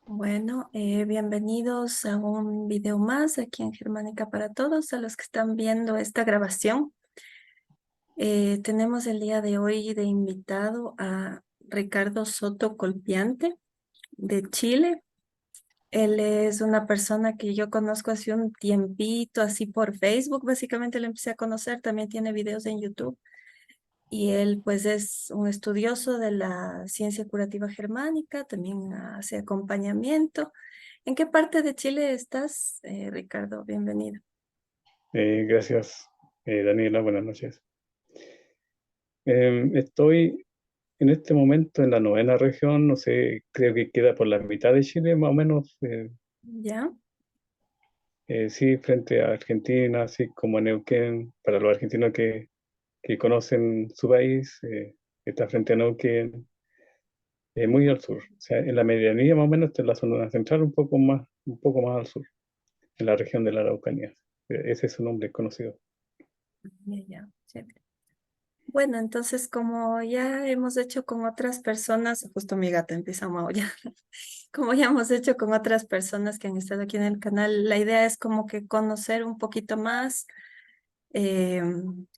Bueno, bienvenidos a un video más aquí en Germánica para Todos, a los que están viendo esta grabación. Tenemos el día de hoy de invitado a Ricardo Soto Colpiante de Chile. Él es una persona que yo conozco hace un tiempito, así por Facebook, básicamente lo empecé a conocer, también tiene videos en YouTube. Y él pues es un estudioso de la ciencia curativa germánica, también hace acompañamiento. ¿En qué parte de Chile estás, Ricardo? Bienvenido. Gracias, Daniela, buenas noches. Estoy en este momento en la novena región, no sé, creo que queda por la mitad de Chile, más o menos, ¿Ya? sí, frente a Argentina, así como Neuquén, para los argentinos que conocen su país, está frente a Neuquén, muy al sur, o sea, en la medianía más o menos, está en la zona central, un poco más al sur, en la región de la Araucanía. Ese es su nombre conocido. Ya, ya, chévere. Bueno, entonces como ya hemos hecho con otras personas, justo mi gata empieza a maullar, como ya hemos hecho con otras personas que han estado aquí en el canal, la idea es como que conocer un poquito más eh,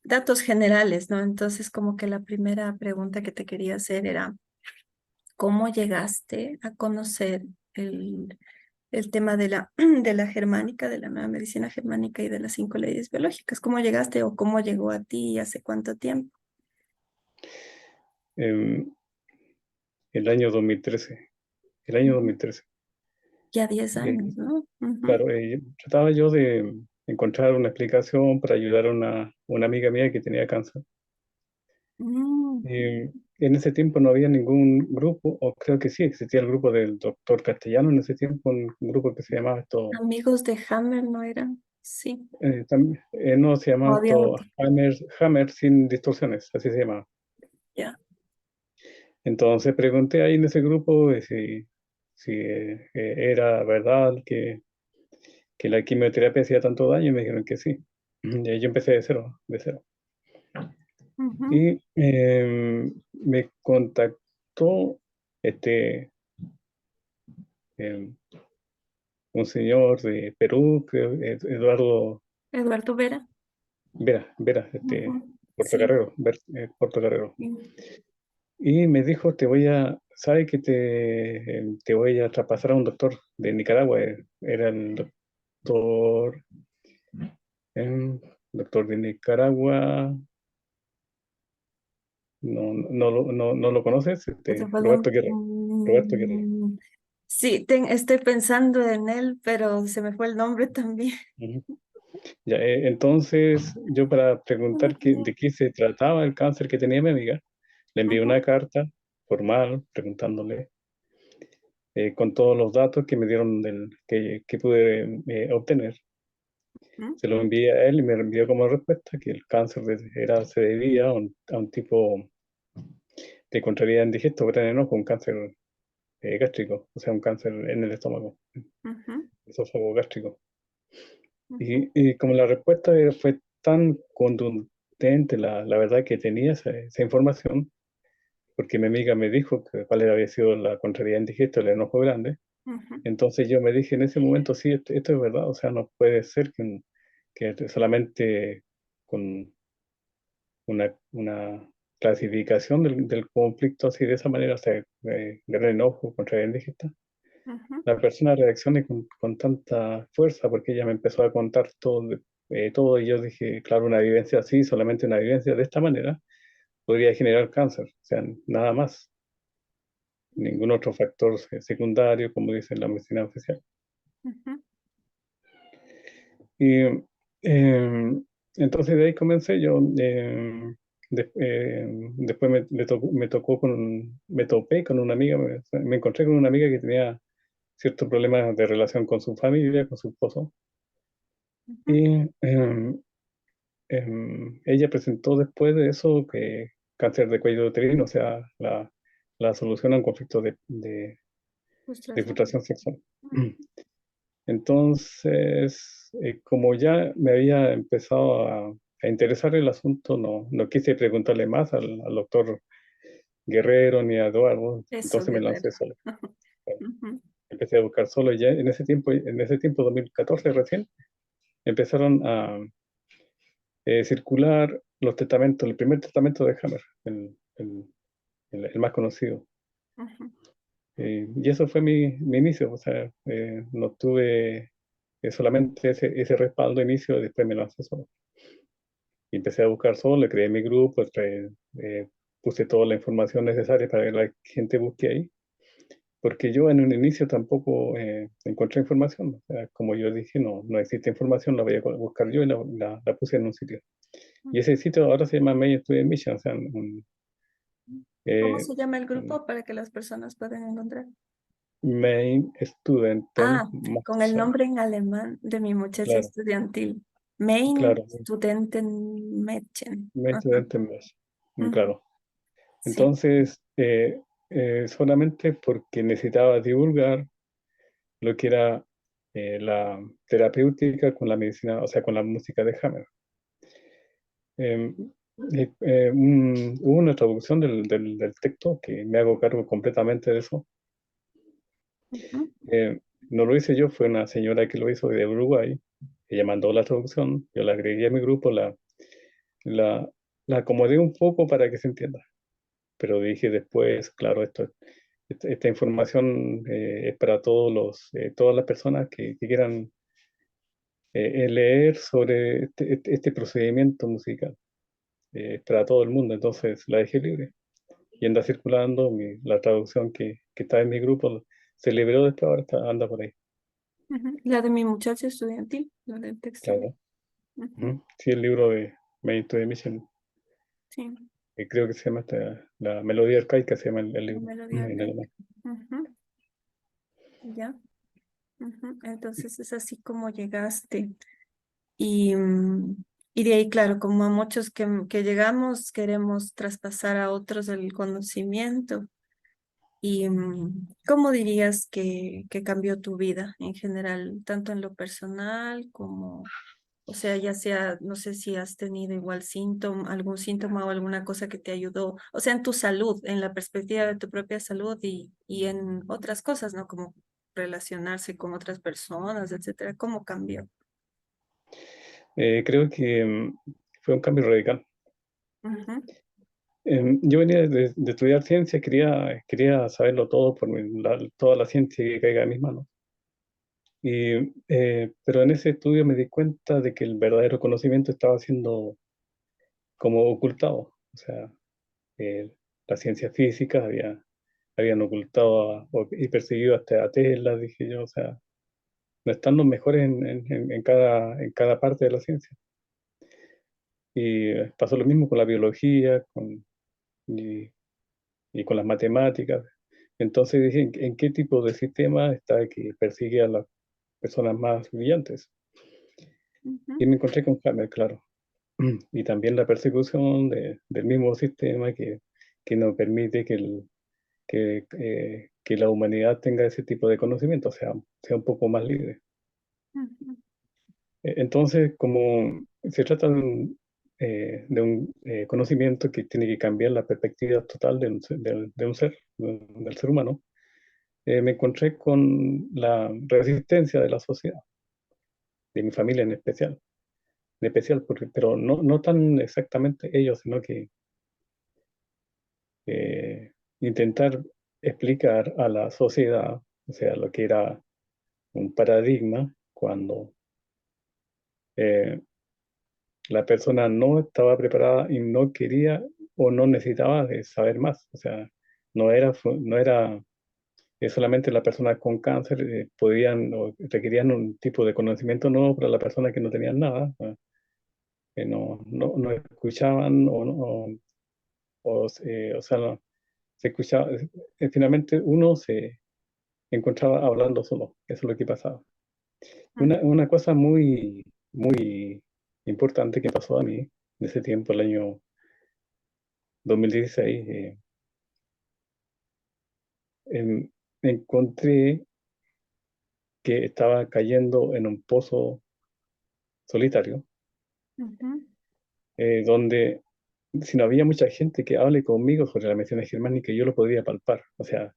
datos generales, ¿no? Entonces como que la primera pregunta que te quería hacer era, ¿cómo llegaste a conocer el tema de de la germánica, de la nueva medicina germánica y de las 5 leyes biológicas? ¿Cómo llegaste o cómo llegó a ti y hace cuánto tiempo? Em, el año 2013, el año Ujú. 2013. Ya 10 Eh, años, ¿no? Ujú. Claro, trataba yo de encontrar una explicación para ayudar a una amiga mía que tenía cáncer. Mm. En ese tiempo no había ningún grupo, o creo que sí, existía el grupo del doctor Castellano en ese tiempo, un grupo que se llamaba esto, Amigos de Hammer, ¿no eran? Sí. no, se O llamaba había esto otro. Hammer sin distorsiones, así se llamaba. Ya. Entonces pregunté ahí en ese grupo si era verdad que la quimioterapia hacía tanto daño y me dijeron que sí. Y ahí yo empecé de cero, de cero. Ujú. Y me contactó este, em, un señor de Perú, creo, Eduardo Eduardo Vera. Vera, Ujú. Sí. Portocarrero, Portocarrero. Sí. Y me dijo, sabe que te voy a traspasar a un doctor de Nicaragua. Era el doctor, em, doctor de Nicaragua, no lo conoces, Ese fue el Roberto nombre. Guerrero. Roberto Guerrero. Sí, estoy pensando en él, pero se me fue el nombre también. Ujú. Ya, entonces, yo para preguntar de qué se trataba el cáncer que tenía mi amiga, le envié Ujú. una carta formal preguntándole con todos los datos que me dieron que pude obtener. Ujú. Se lo envié a él y me envió como respuesta que el cáncer se debía a un tipo de contrariedad en digesto venenoso, un cáncer gástrico, o sea, un cáncer en el estómago, Ujú. esófago gástrico. Ujú. Y como la respuesta fue tan contundente, la verdad que tenía esa información, porque mi amiga me dijo cuál había sido la contrariedad en digesto, el enojo grande. Ujú. Entonces yo me dije en ese momento, sí, esto es verdad, o sea, no puede ser que solamente con una clasificación del conflicto así de esa manera, o sea, gran enojo contra el indígena, Ujú. la persona reaccione con tanta fuerza, porque ella me empezó a contar todo y yo dije, claro, una vivencia así, solamente una vivencia de esta manera, podría generar cáncer, o sea, nada más, ningún otro factor secundario, como dice la medicina oficial. Ujú. Y entonces de ahí comencé yo. Después me topé con una amiga, me encontré con una amiga que tenía ciertos problemas de relación con su familia, con su esposo. Ujú. Y ella presentó después de eso que cáncer de cuello uterino, o sea, la solución a un conflicto de Frustración. frustración sexual. Entonces, como ya me había empezado a interesar el asunto, no quise preguntarle más al doctor Guerrero ni a Eduardo, Eso, entonces me guerrero. lancé solo. Ujú. empecé a buscar solo. Y ya en ese tiempo, 2014 recién, empezaron a circular los testamentos, el primer testamento de Hammer, el más conocido. Ujú, Y eso fue mi inicio, o sea, no tuve solamente ese respaldo de inicio, después me lo lancé solo. Y empecé a buscar solo, creé mi grupo, puse toda la información necesaria para que la gente busque ahí, porque yo en un inicio tampoco encontré información, o sea, como yo dije, no existe información, la voy a buscar yo y la puse en un sitio. Y ujú. ese sitio ahora se llama Main Student Mission, o sea, ¿Cómo eh, se llama el un grupo para que las personas puedan encontrar? Main Studenten Ah, con el Mission. nombre en alemán de mi muchacha Claro, estudiantil. Main claro, Studentenmädchen. Main Ajá, Studenten Mission, ujú, claro. sí. Entonces, solamente porque necesitaba divulgar lo que era la terapéutica con la medicina, o sea, con la música de Hammer. Eh, Hubo una traducción del texto que me hago cargo completamente de eso. Ujú, No lo hice yo, fue una señora que lo hizo de Uruguay. Ella mandó la traducción, yo la agregué a mi grupo, la, la acomodé un poco para que se entienda. Pero dije después, claro, esta información es para todas las personas que quieran leer sobre este procedimiento musical. Para todo el mundo, entonces la dejé libre. Y anda circulando la traducción que está en mi grupo, se liberó después, ahora anda por ahí, ujú. La de mi muchacha estudiantil, la del texto. claro. Ujú, Ujú. Sí, el libro de Made to Mission, sí, creo que se llama La Melodía Arcaica, se llama el la libro melodía en arcaica. alemán. Ujú, ya. Ujú. Entonces es así como llegaste. Y, y de ahí, claro, como a muchos que llegamos, queremos traspasar a otros el conocimiento. ¿Y cómo dirías que cambió tu vida en general, tanto en lo personal como, o sea, ya sea, no sé si has tenido igual síntoma, algún síntoma o alguna cosa que te ayudó, o sea, en tu salud, en la perspectiva de tu propia salud y en otras cosas, ¿no? Como relacionarse con otras personas, etcétera, ¿cómo cambió? Creo que fue un cambio radical. Ujú, Yo venía de estudiar ciencia, quería saberlo todo toda la ciencia que caiga en mis manos. Pero en ese estudio me di cuenta de que el verdadero conocimiento estaba siendo como ocultado. O sea, eh, la ciencia física habían ocultado y perseguido hasta a Tesla, dije yo. O sea, no están los mejores en cada parte de la ciencia. Y pasó lo mismo con la biología y, y con las matemáticas. Entonces dije, ¿en qué tipo de sistema está que persigue a las personas más brillantes? Y ujú, me encontré con Hammer, claro. Y también la persecución del mismo sistema que no permite que la humanidad tenga ese tipo de conocimiento, sea un poco más libre. ujú, Entonces, como se trata de un conocimiento que tiene que cambiar la perspectiva total de un ser, del ser humano, me encontré con la resistencia de la sociedad, de mi familia en especial pero no tan exactamente ellos, sino que intentar explicar a la sociedad, o sea, lo que era un paradigma cuando eh, la persona no estaba preparada y no quería o no necesitaba de saber más. O sea, no era solamente las personas con cáncer podían o requerían un tipo de conocimiento nuevo para las personas que no tenían nada, que no escuchaban o sea, se escuchaba, finalmente uno se encontraba hablando solo, eso es lo que pasaba. ujú, Una cosa muy, muy importante que pasó a mí en ese tiempo, el año 2016, encontré que estaba cayendo en un pozo solitario, ujú, donde si no había mucha gente que hable conmigo sobre la medicina germánica, yo lo podía palpar, o sea,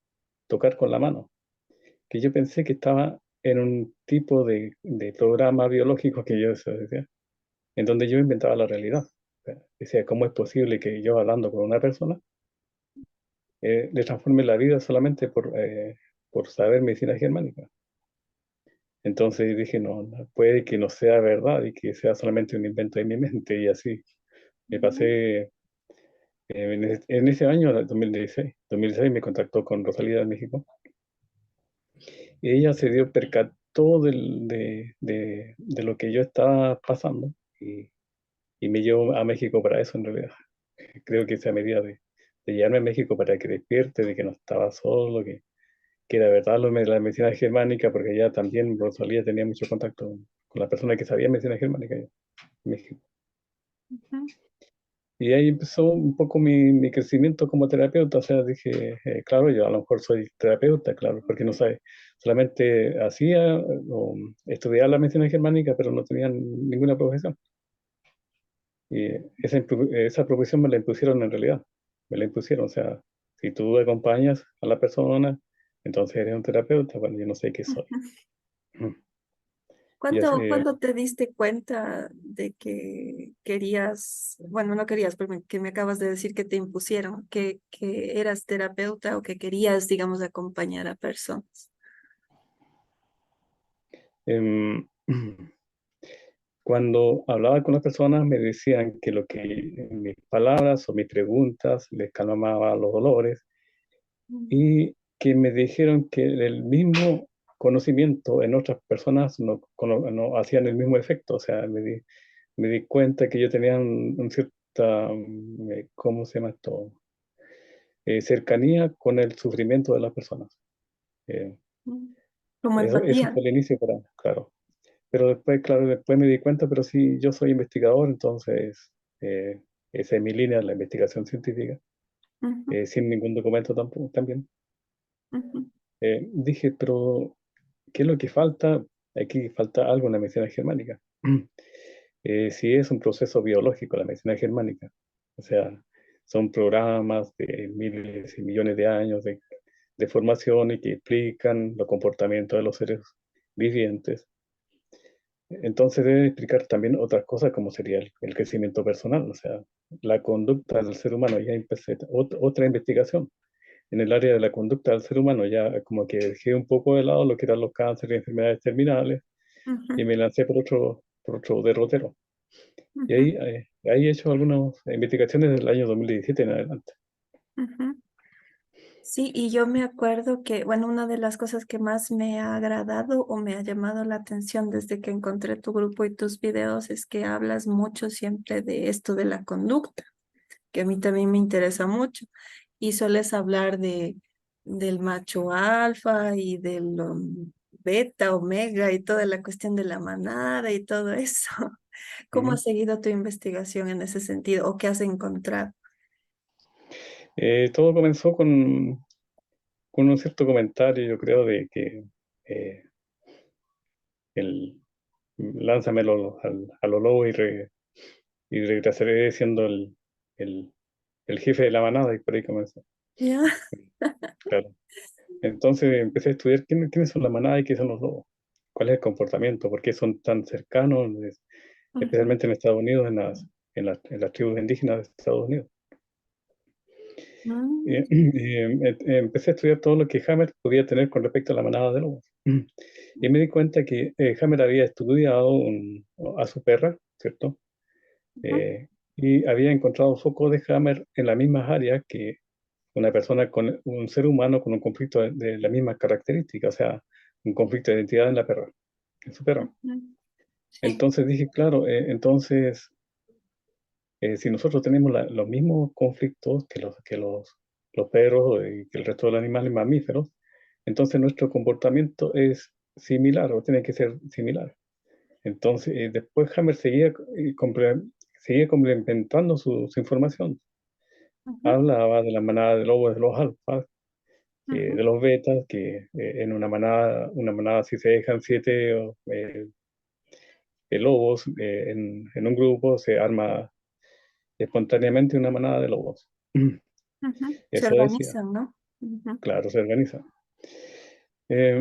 tocar con la mano. que yo pensé que estaba en un tipo de programa biológico que yo decía, en donde yo inventaba la realidad. O sea, decía, ¿cómo es posible que yo hablando con una persona le transforme la vida solamente por saber medicina germánica? Entonces dije, no, puede que no sea verdad y que sea solamente un invento de mi mente, y así me pasé en ese año, 2016 me contactó con Rosalía de México, y ella percató de lo que yo estaba pasando, y me llevó a México para eso en realidad. Creo que esa medida de llevarme a México para que despierte, de que no estaba solo, que era verdad la medicina germánica, porque ella también, Rosalía, tenía mucho contacto con la persona que sabía medicina germánica en México. Ujú, Y ahí empezó un poco mi crecimiento como terapeuta. O sea, dije, claro, yo a lo mejor soy terapeuta, claro, porque no sabe, solamente hacía o estudiaba la medicina germánica, pero no tenía ninguna profesión. Y esa profesión me la impusieron en realidad, me la impusieron. O sea, si tú acompañas a la persona, entonces eres un terapeuta. Bueno, yo no sé qué soy. ujú. Mm. Y así, ¿Cuándo te diste cuenta de que querías, bueno, no querías, pero que me acabas de decir que te impusieron, que eras terapeuta o que querías, digamos, acompañar a personas? em, cuando hablaba con las personas me decían que lo que mis palabras o mis preguntas les calmaba los dolores, Mm, y que me dijeron que el mismo conocimiento en otras personas no hacían el mismo efecto. O sea, me di cuenta que yo tenía un cierta, ¿cómo se llama esto? Cercanía con el sufrimiento de las personas. Eh, mm. Como eso empatía. fue el inicio claro. Pero después, claro, después me di cuenta, pero sí, yo soy investigador, entonces eh, esa es mi línea, la investigación científica, Ujú, sin ningún documento tampoco, también. ujú, Dije, pero ¿qué es lo que falta? Aquí falta algo en la medicina germánica. Sí, es un proceso biológico la medicina germánica. O sea, son programas de miles y millones de años de formación y que explican los comportamientos de los seres vivientes. Entonces debe explicar también otras cosas como sería el crecimiento personal, o sea, la conducta del ser humano. Ya empecé otra investigación en el área de la conducta del ser humano. Ya como que dejé un poco de lado lo que eran los cánceres y enfermedades terminales, y ujú, me lancé por otro derrotero. Y ujú, ahí he hecho algunas investigaciones del año 2017 en adelante. ujú. Sí, y yo me acuerdo que, bueno, una de las cosas que más me ha agradado o me ha llamado la atención desde que encontré tu grupo y tus videos es que hablas mucho siempre de esto de la conducta, que a mí también me interesa mucho. Y sueles hablar del macho alfa y del beta, omega y toda la cuestión de la manada y todo eso. ¿Cómo Ujú. has seguido tu investigación en ese sentido o qué has encontrado? Todo comenzó con un cierto comentario, yo creo, de que eh, el, lánzamelo a lo lobo y regresaré siendo el, el jefe de la manada, y por ahí comenzó. Ya. Claro. Entonces empecé a estudiar quiénes son las manadas y qué son los lobos, cuál es el comportamiento, por qué son tan cercanos, Ujú, especialmente en Estados Unidos, en las tribus indígenas de Estados Unidos. mm, Empecé a estudiar todo lo que Hammer podía tener con respecto a la manada de lobos. Y me di cuenta que Hammer había estudiado a su perra, ¿cierto? ujú, Eh, y había encontrado focos de Hammer en las mismas áreas que una persona con un ser humano con un conflicto de la misma característica, o sea, un conflicto de identidad en la perra, en su perra. ujú. Sí. Entonces dije, claro, entonces, si nosotros tenemos los mismos conflictos que los perros y que el resto de los animales mamíferos, entonces nuestro comportamiento es similar o tiene que ser similar. Entonces, después Hammer seguía complementando su información. Ujú, Hablaba de la manada de lobos, de los alfas, ujú, de los betas, que en una manada si se dejan 7 lobos en un grupo, se arma espontáneamente una manada de lobos. ujú. Se Eso decía, organizan, ¿no? Ujú, claro, se organiza.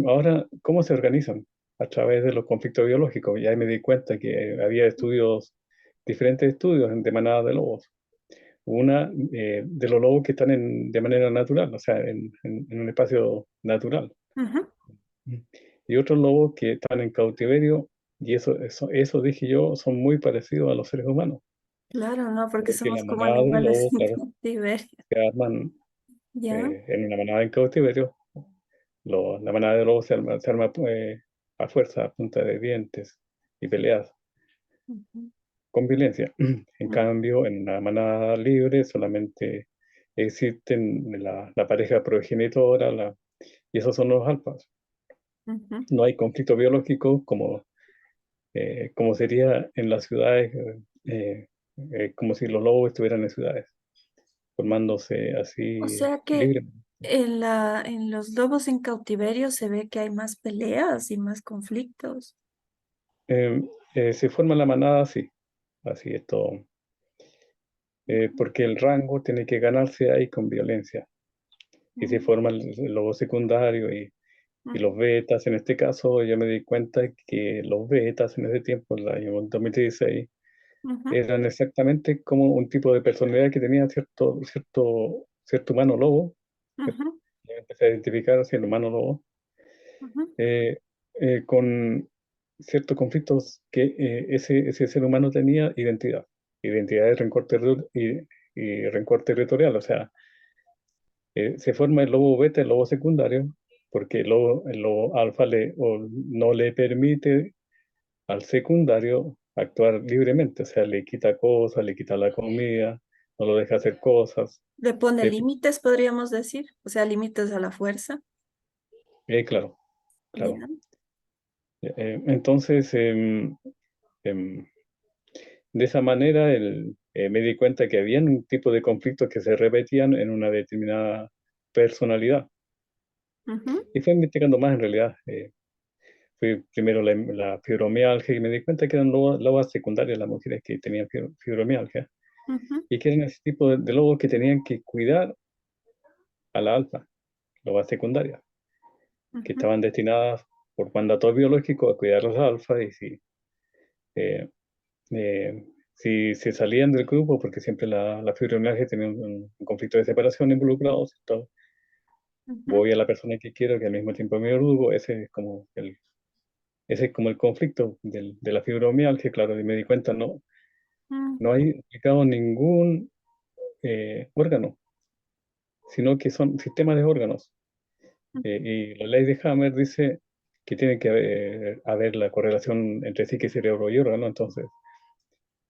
Ahora, ¿cómo se organizan? A través de los conflictos biológicos. Ya me di cuenta que había estudios, diferentes estudios de manadas de lobos. Una de los lobos que están de manera natural, o sea, en un espacio natural. Ujú. Y otros lobos que están en cautiverio, y eso dije yo, son muy parecidos a los seres humanos. Claro, no, porque Porque somos la como manada de animales lobos, en claro, cautiverio. se arman ¿Ya? en una manada en cautiverio. La manada de lobos se arma a fuerza, a punta de dientes y peleas Ujú, con violencia. En cambio, en una manada libre solamente existen la pareja progenitora, y esos son los alfas. ujú. No hay conflicto biológico como sería en las ciudades, como si los lobos estuvieran en ciudades, formándose O así sea que libremente. en los lobos en cautiverio se ve que hay más peleas y más conflictos. Eh, Se forma la manada así es todo, porque el rango tiene que ganarse ahí con violencia. Y se Ujú, forma el lobo secundario y los ujú, betas. En este caso, yo me di cuenta que los betas en ese tiempo, en el año 2016, ujú, eran exactamente como un tipo de personalidad que tenía cierto humano lobo. ujú, Yo empecé a identificar hacia el humano lobo ujú. eh, con ciertos conflictos que ese ser humano tenía identidad de rencor, y rencor territorial. O sea, se forma el lobo beta, el lobo secundario, porque el lobo alfa no le permite al secundario actuar libremente. O sea, le quita cosas, le quita la comida, no lo deja hacer cosas. Le pone Eh, límites, podríamos decir, o sea, límites a la fuerza. claro, Ya. claro. Entonces, em, de esa manera, me di cuenta que había un tipo de conflictos que se repetían en una determinada personalidad. Ujú, Y fui investigando más en realidad. Fui primero la fibromialgia y me di cuenta que eran lobas secundarias las mujeres que tenían fibromialgia ujú, y que eran ese tipo de lobos que tenían que cuidar a la alfa, lobas secundarias, que ujú, estaban destinadas por mandato biológico a cuidar a las alfas y eh, eh, si se salían del grupo, porque siempre la fibromialgia tenía un conflicto de separación involucrado, ¿cierto? ujú, Voy a la persona que quiero que al mismo tiempo me orugo, ese es como el conflicto de la fibromialgia, claro, y me di cuenta, ujú, no hay implicado ningún órgano, sino que son sistemas de órganos. Y la ley de Hammer dice que tiene que haber la correlación entre psique, cerebro y órgano. Entonces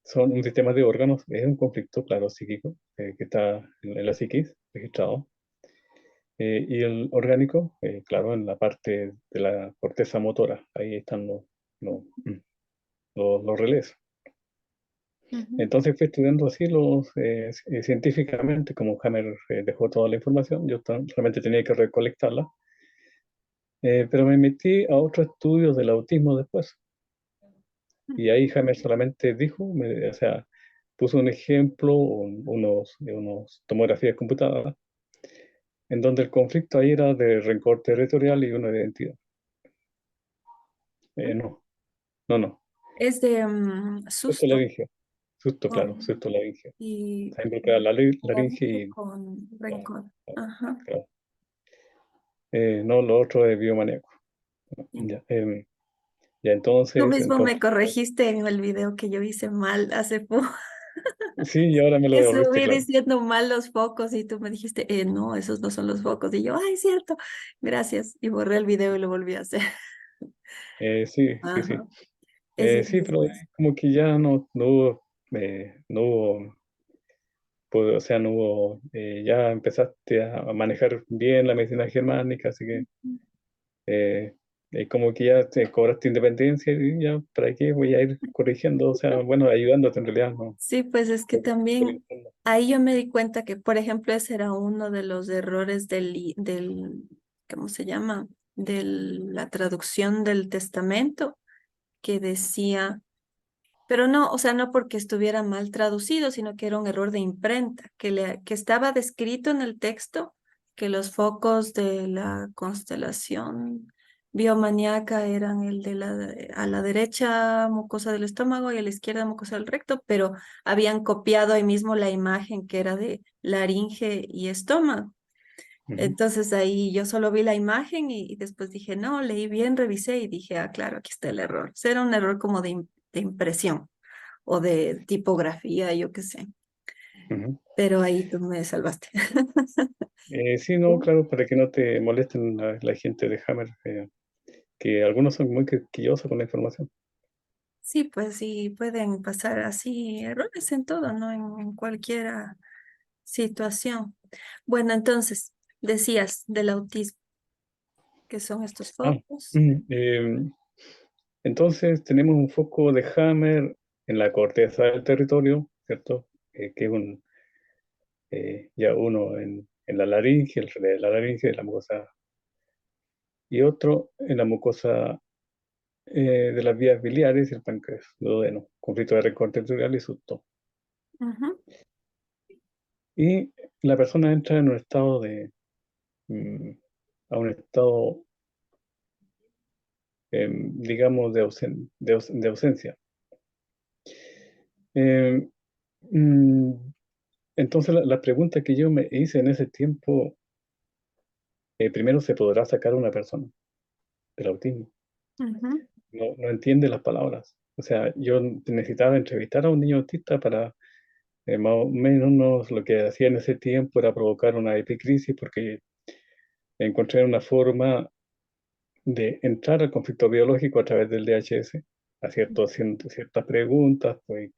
son un sistema de órganos, es un conflicto, claro, psíquico, que está en la psiquis, registrado. Y el orgánico, claro, en la parte de la corteza motora, ahí están los, los relés. ujú, Entonces fui estudiando así científicamente, como Hammer dejó toda la información, yo solamente tenía que recolectarla. Pero me metí a otros estudios del autismo después. Y ahí Hammer solamente dijo, o sea, puso un ejemplo, unos tomografías computadas, en donde el conflicto ahí era de rencor territorial y una de identidad. ujú. No, no, no. Es de Susto susto laringeo. Susto, claro, con, susto laringeo. y Está involucrada la laringe laringe y con claro, rencor. Ajá. claro. No, lo otro es biomaníaco. Sí. Ya, ya Tú entonces, mismo me entonces, corregiste en el video que yo hice mal hace poco. sí, y ahora me lo Que devolviste, subí claro. diciendo mal los focos y tú me dijiste, no, esos no son los focos. Y yo, ay, cierto, gracias. Y borré el video y lo volví a hacer. Sí, sí, sí. Ajá, ese Sí, mismo pero es. como que ya no hubo, pues, o sea, no hubo, ya empezaste a manejar bien la medicina germánica, así que eh, como que ya te cobraste independencia y ya, ¿para qué voy a ir corrigiendo? O sea, bueno, ayudándote en realidad, ¿no? Sí, pues es que Por también interno. ahí yo me di cuenta que, por ejemplo, ese era uno de los errores ¿cómo se llama? De la traducción del testamento que decía, pero no, o sea, no porque estuviera mal traducido, sino que era un error de imprenta, que estaba descrito en el texto que los focos de la constelación biomaníaca eran el de a la derecha mucosa del estómago y a la izquierda mucosa del recto, pero habían copiado ahí mismo la imagen que era de laringe y estómago. Ujú, Entonces ahí yo solo vi la imagen y después dije, no, leí bien, revisé y dije, ah, claro, aquí está el error. O sea, era un error como de impresión o de tipografía, yo qué sé. ujú. Pero ahí tú me salvaste. Sí, no, claro, para que no te molesten la gente de Hammer, que algunos son muy quisquillosos con la información. Sí, pues sí, pueden pasar así errores en todo, ¿no? En cualquier situación. Bueno, entonces, decías del autismo, que son estos Ah, focos. mm, em, entonces tenemos un foco de Hammer en la corteza del territorio, ¿cierto? Que es ya uno en la laringe, el de la laringe, la mucosa, y otro en la mucosa de las vías biliares y el páncreas, duodeno, conflicto de récord territorial y susto. Ujú, Y la persona entra en un estado mm, a un estado, digamos, de ausencia. Eh, mm, entonces, la pregunta que yo me hice en ese tiempo, primero, ¿se podrá sacar a una persona del autismo? ujú, No entiende las palabras. O sea, yo necesitaba entrevistar a un niño autista para, más o menos, lo que hacía en ese tiempo era provocar una epicrisis porque encontré una forma de entrar al conflicto biológico a través del DHS, haciendo ciertas preguntas, pues,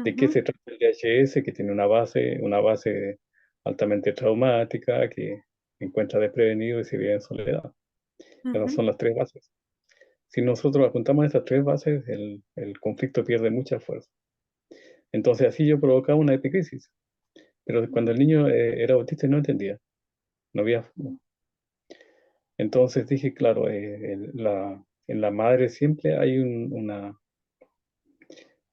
de qué ujú, se trata el DHS, que tiene una base altamente traumática, que encuentra desprevenido y se vive en soledad. Esas ujú, son las tres bases. Si nosotros apuntamos a estas tres bases, el conflicto pierde mucha fuerza. Entonces así yo provocaba una epicrisis. Pero cuando el niño era autista no entendía, no había. Entonces dije, claro, en la madre siempre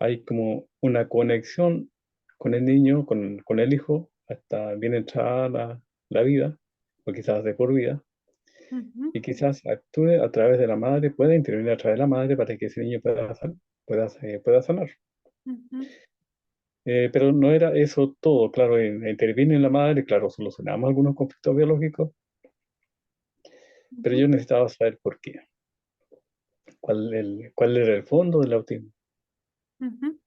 hay como una conexión con el niño, con el hijo, hasta bien entrada la vida, o quizás de por vida, ujú, y quizás actúe a través de la madre, pueda intervenir a través de la madre para que ese niño pueda sanar. ujú, Pero no era eso todo, claro, interviene en la madre, claro, solucionamos algunos conflictos biológicos, pero ujú, yo necesitaba saber por qué, cuál era el fondo del autismo. ujú,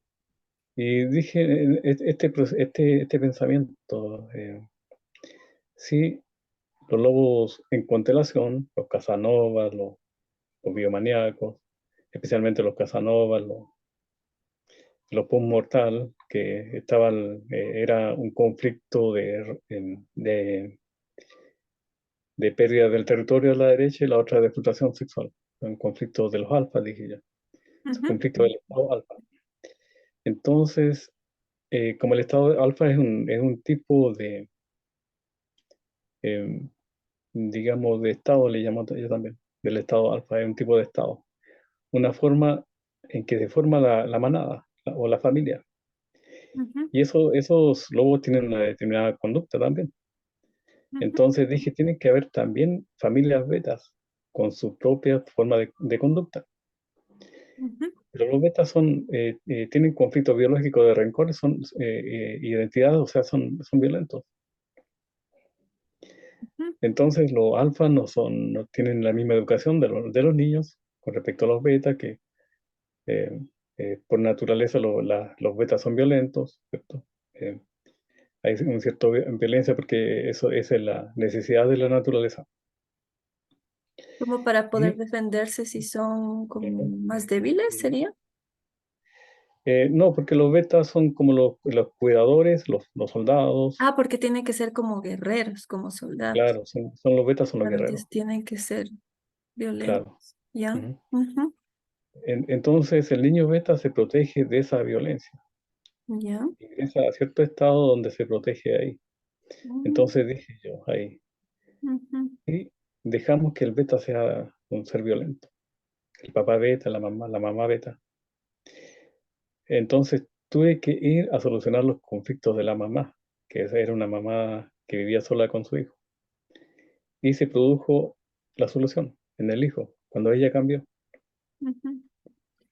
Y dije, este pensamiento, sí, los lobos en constelación, los Casanovas, los biomaníacos, especialmente los Casanovas, los post-mortal, que era un conflicto de pérdida del territorio a la derecha y la otra de explotación sexual. Un conflicto de los alfas, dije yo. Es un ujú, conflicto del estado alfa. Entonces, como el estado alfa es un tipo em, digamos, de estado, le llamo yo también, del estado alfa, es un tipo de estado. Una forma en que se forma la manada o la familia. ujú, Y esos lobos tienen una determinada conducta también. ujú, Entonces dije, tiene que haber también familias betas con su propia forma de conducta. ujú, Pero los betas tienen conflictos biológicos de rencor, son identidades, o sea, son violentos. ujú, Entonces los alfas no tienen la misma educación de los niños con respecto a los betas, que eh, por naturaleza los betas son violentos, ¿cierto? Eh, hay un cierto violencia porque eso es la necesidad de la naturaleza. como para poder Y, defenderse si son como ujú, más débiles, ujú. ¿sería? No, porque los betas son como los cuidadores, los soldados, Ah, porque tienen que ser como guerreros, como soldados. claro, los betas son los Claro, guerreros, tienen que ser claro. violentos, ¿ya? Ujú. Ujú, Entonces el niño beta se protege de esa violencia, ¿ya? ingresa a cierto estado donde se protege ahí. Mm, Entonces dije yo, ahí, ujú, y dejamos que el beta sea un ser violento, el papá beta, la mamá beta. Entonces tuve que ir a solucionar los conflictos de la mamá, que esa era una mamá que vivía sola con su hijo. y se produjo la solución en el hijo, cuando ella cambió. Ujú.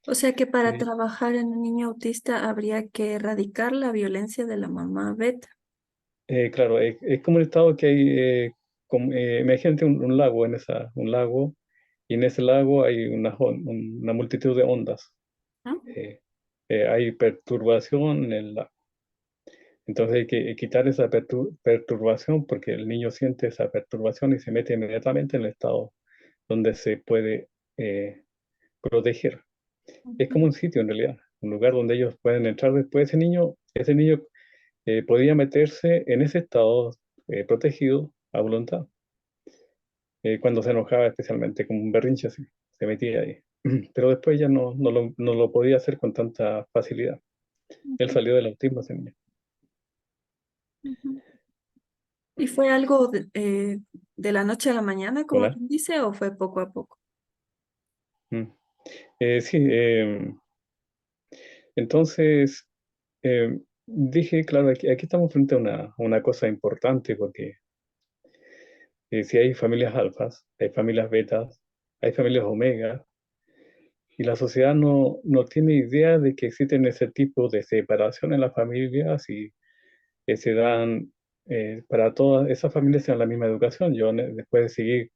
O sea que para Eh, trabajar en un niño autista habría que erradicar la violencia de la mamá beta. claro, es como un estado que hay, imagínate un lago un lago, y en ese lago hay una multitud de ondas. ¿No? Eh, hay perturbación en el lago. Entonces hay que quitar esa perturbación porque el niño siente esa perturbación y se mete inmediatamente en el estado donde se puede eh, proteger. Es Ujú. como un sitio en realidad, un lugar donde ellos pueden entrar después. Ese niño podía meterse en ese estado protegido a voluntad, cuando se enojaba especialmente, como un berrinche así, se metía ahí. Pero después ya no lo podía hacer con tanta facilidad. Él Ujú. salió del autismo ese niño. Ujú. ¿Y fue algo de la noche a la mañana, como Hola. quien dice, o fue poco a poco? Mm. Sí, entonces dije, claro, aquí estamos frente a una cosa importante porque si hay familias alfas, hay familias betas, hay familias omegas, y la sociedad no tiene idea de que existen ese tipo de separación en las familias y que se dan, para todas esas familias se dan la misma educación. Yo después de seguir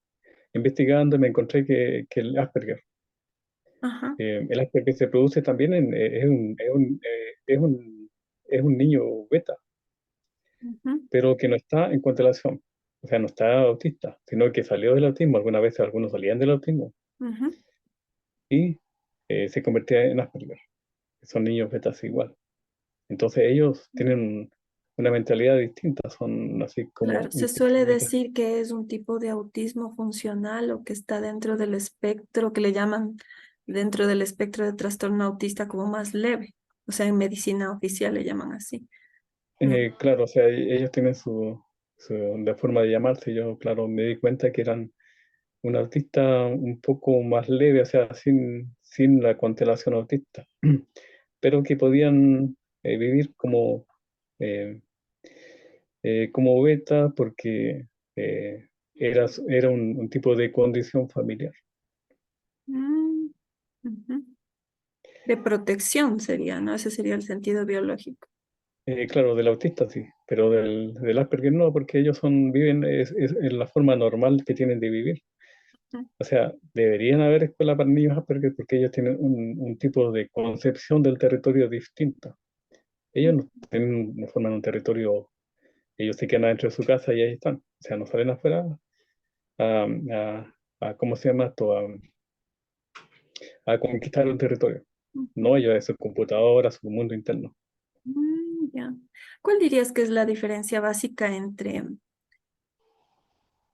investigando me encontré que Ajá. el Asperger se produce también es un niño beta, Ujú. pero que no está en constelación. O sea, no está autista, sino que salió del autismo. Algunas veces algunos salían del autismo Ujú. y se convertía en Asperger. Son niños betas igual. Entonces ellos tienen una mentalidad distinta, son así como Claro, se un tipo suele de... decir que es un tipo de autismo funcional o que está dentro del espectro, que le llaman dentro del espectro de trastorno autista como más leve. O sea, en medicina oficial le llaman así. Mm. claro, o sea, ellos tienen la forma de llamarse. Yo, claro, me di cuenta que eran un autista un poco más leve, o sea, sin la constelación autista, pero que podían vivir eh, como beta porque era un tipo de condición familiar. Mm. Ujú. De protección sería, ¿no? Ese sería el sentido biológico. Claro, del autista sí, pero del Asperger no, porque ellos viven, es la forma normal que tienen de vivir. Ujú. O sea, deberían haber escuela para niños Asperger porque ellos tienen un tipo de concepción del territorio distinta. Ellos no forman un territorio, ellos se quedan adentro de su casa y ahí están. O sea, no salen afuera a, ¿cómo se llama esto? A conquistar un territorio. Ujú. No, ellos es su computadora, su mundo interno. Ya. ¿Cuál dirías que es la diferencia básica entre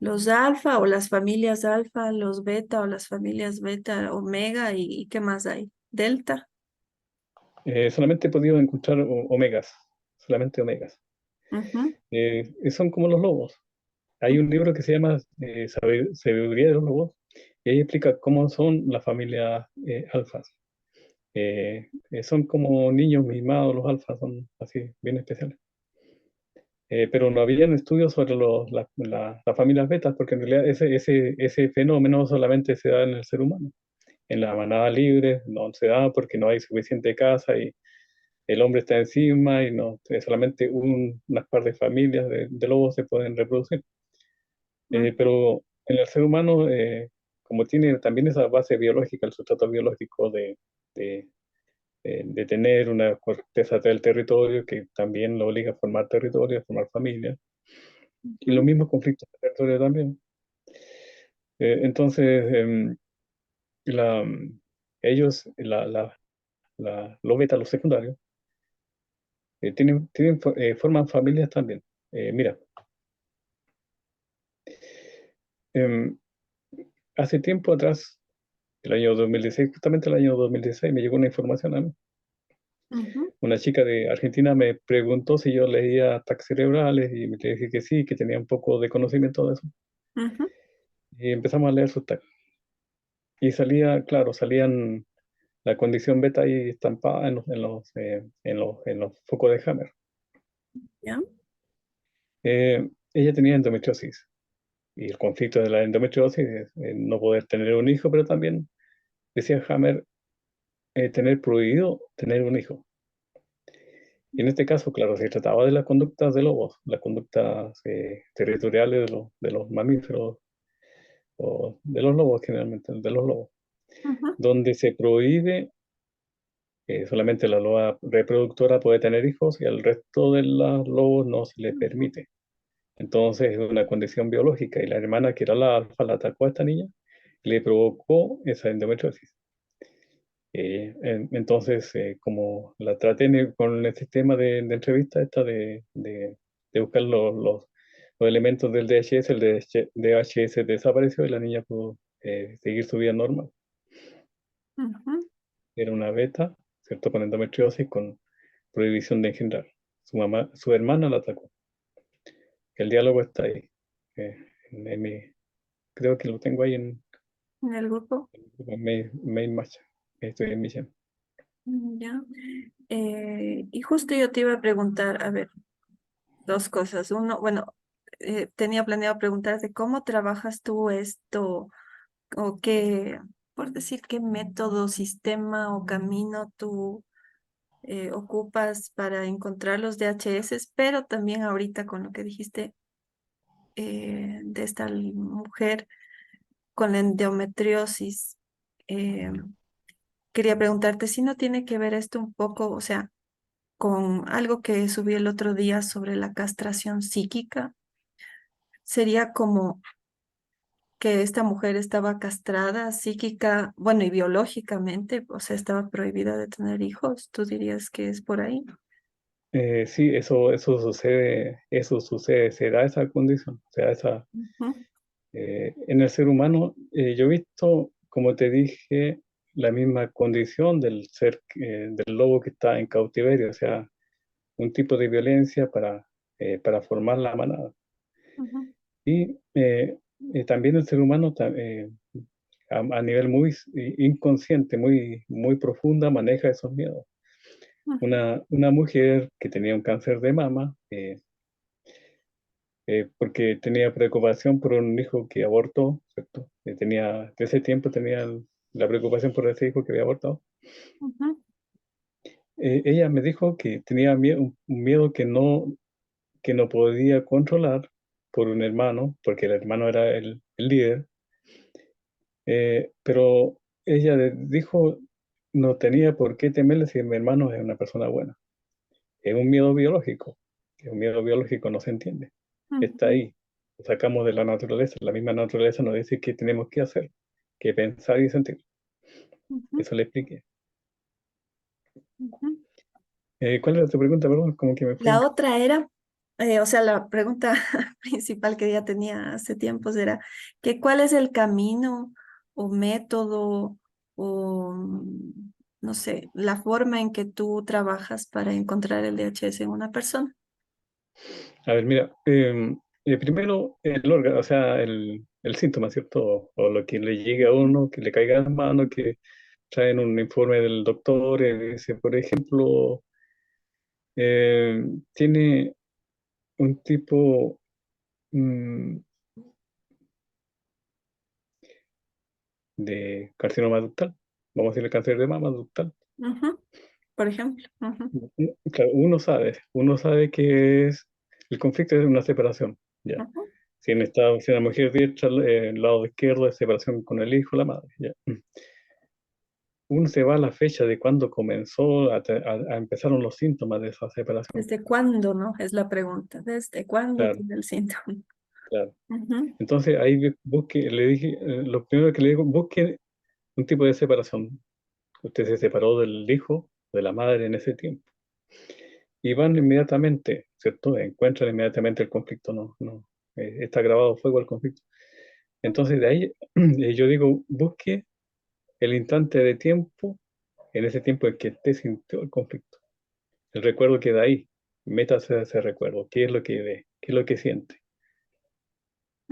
los alfa o las familias alfa, los beta o las familias beta, omega y qué más hay? Delta. Solamente he podido encontrar omegas, solamente omegas. Ujú. Son como los lobos. Hay un libro que se llama Sabiduría de los Lobos y ahí explica cómo son las familias alfas. Son como niños mimados, los alfas son así, bien especiales. Pero no habían estudios sobre las familias betas, porque en realidad ese fenómeno solamente se da en el ser humano. En la manada libre no se da porque no hay suficiente caza y el hombre está encima y no, solamente unas par de familias de lobos se pueden reproducir. Ujú. Pero en el ser humano, como tiene también esa base biológica, el sustrato biológico de, de tener una corteza del territorio que también lo obliga a formar territorio, a formar familia, y los Ujú. mismos conflictos de territorio también. Entonces, la, ellos, los betas, los secundarios, forman familias también. Mira, em, hace tiempo atrás, el año 2016, justamente el año 2016, me llegó una información a mí. Ujú. Una chica de Argentina me preguntó si yo leía ataques cerebrales y me le dije que sí, que tenía un poco de conocimiento de eso. Ujú. Y empezamos a leer sus tags. Y claro, salían la condición beta ahí estampada en los focos de Hammer. Ya. Ella tenía endometriosis y el conflicto de la endometriosis es no poder tener un hijo, pero también, decía Hammer, tener prohibido tener un hijo. Y en este caso, claro, se trataba de las conductas de lobos, las conductas territoriales de los mamíferos o de los lobos generalmente, de los lobos, Ujú, donde se prohíbe solamente la loba reproductora puede tener hijos y al resto de los lobos no se le ujú, permite. Entonces es una condición biológica y la hermana que era la alfa la atacó a esta niña y le provocó esa endometriosis. Entonces, como la traté con el sistema de entrevista esta de buscar los elementos del DHS, el DHS desapareció y la niña pudo seguir su vida normal. ujú. Era una beta, ¿cierto? Con endometriosis, con prohibición de engendrar. Su mamá, su hermana la atacó. El diálogo está ahí. eh, creo que lo tengo ahí En el grupo. en main match. Estoy en misión. Ya. Y justo yo te iba a preguntar, a ver, dos cosas. Uno, bueno, tenía planeado preguntarte cómo trabajas tú esto o qué, por decir, qué método, sistema o camino tú ocupas para encontrar los DHS, pero también ahorita con lo que dijiste de esta mujer con la endometriosis, eh, quería preguntarte si no tiene que ver esto un poco, o sea, con algo que subí el otro día sobre la castración psíquica. Sería como que esta mujer estaba castrada psíquica, bueno, y biológicamente, o sea, estaba prohibida de tener hijos. ¿Tú dirías que es por ahí? Sí, eso sucede, se da esa condición, o sea, Ujú, en el ser humano, yo he visto, como te dije, la misma condición del ser, del lobo que está en cautiverio, o sea, un tipo de violencia para formar la manada. ujú, Y también el ser humano, a nivel muy inconsciente, muy profunda, maneja esos miedos. ujú, Una mujer que tenía un cáncer de mama, porque tenía preocupación por un hijo que abortó, ¿cierto? De ese tiempo tenía la preocupación por ese hijo que había abortado. ujú, Ella me dijo que tenía miedo, un miedo que no podía controlar por un hermano, porque el hermano era el líder, pero ella dijo no tenía por qué temerle si mi hermano es una persona buena. Es un miedo biológico, que un miedo biológico no se entiende. Está ujú, ahí, lo sacamos de la naturaleza. La misma naturaleza nos dice qué tenemos que hacer, qué pensar y sentir. ujú, Eso le expliqué. ujú. ¿Cuál era tu pregunta? Perdón, como que me La fui. otra era, o sea, la pregunta principal que ya tenía hace tiempos era que cuál es el camino o método o, no sé, la forma en que tú trabajas para encontrar el DHS en una persona. A ver, mira, primero el órgano, o sea, el síntoma, ¿cierto? O lo que le llegue a uno, que le caiga en mano, que traen un informe del doctor, dice, por ejemplo, tiene un tipo mm, de carcinoma ductal, vamos a decirle cáncer de mama ductal. Ujú, por ejemplo. Ujú, Claro, uno sabe que es el conflicto es una separación, ya. ujú, Si la mujer diestra, el lado izquierdo es separación con el hijo, la madre, ya. Uno se va a la fecha de cuando comenzó a empezaron los síntomas de esa separación. ¿desde cuándo, no? Es la pregunta. ¿Desde cuándo Claro, tiene el síntoma? claro. Ujú, Entonces ahí busque, le dije, lo primero que le digo, busque un tipo de separación. Usted se separó del hijo, de la madre en ese tiempo. Y van inmediatamente, ¿cierto? Encuentran inmediatamente el conflicto, no, está grabado a fuego el conflicto. Entonces de ahí yo digo, busque el instante de tiempo, en ese tiempo en que usted sintió el conflicto. El recuerdo queda ahí, métase a ese recuerdo, qué es lo que ve, qué es lo que siente,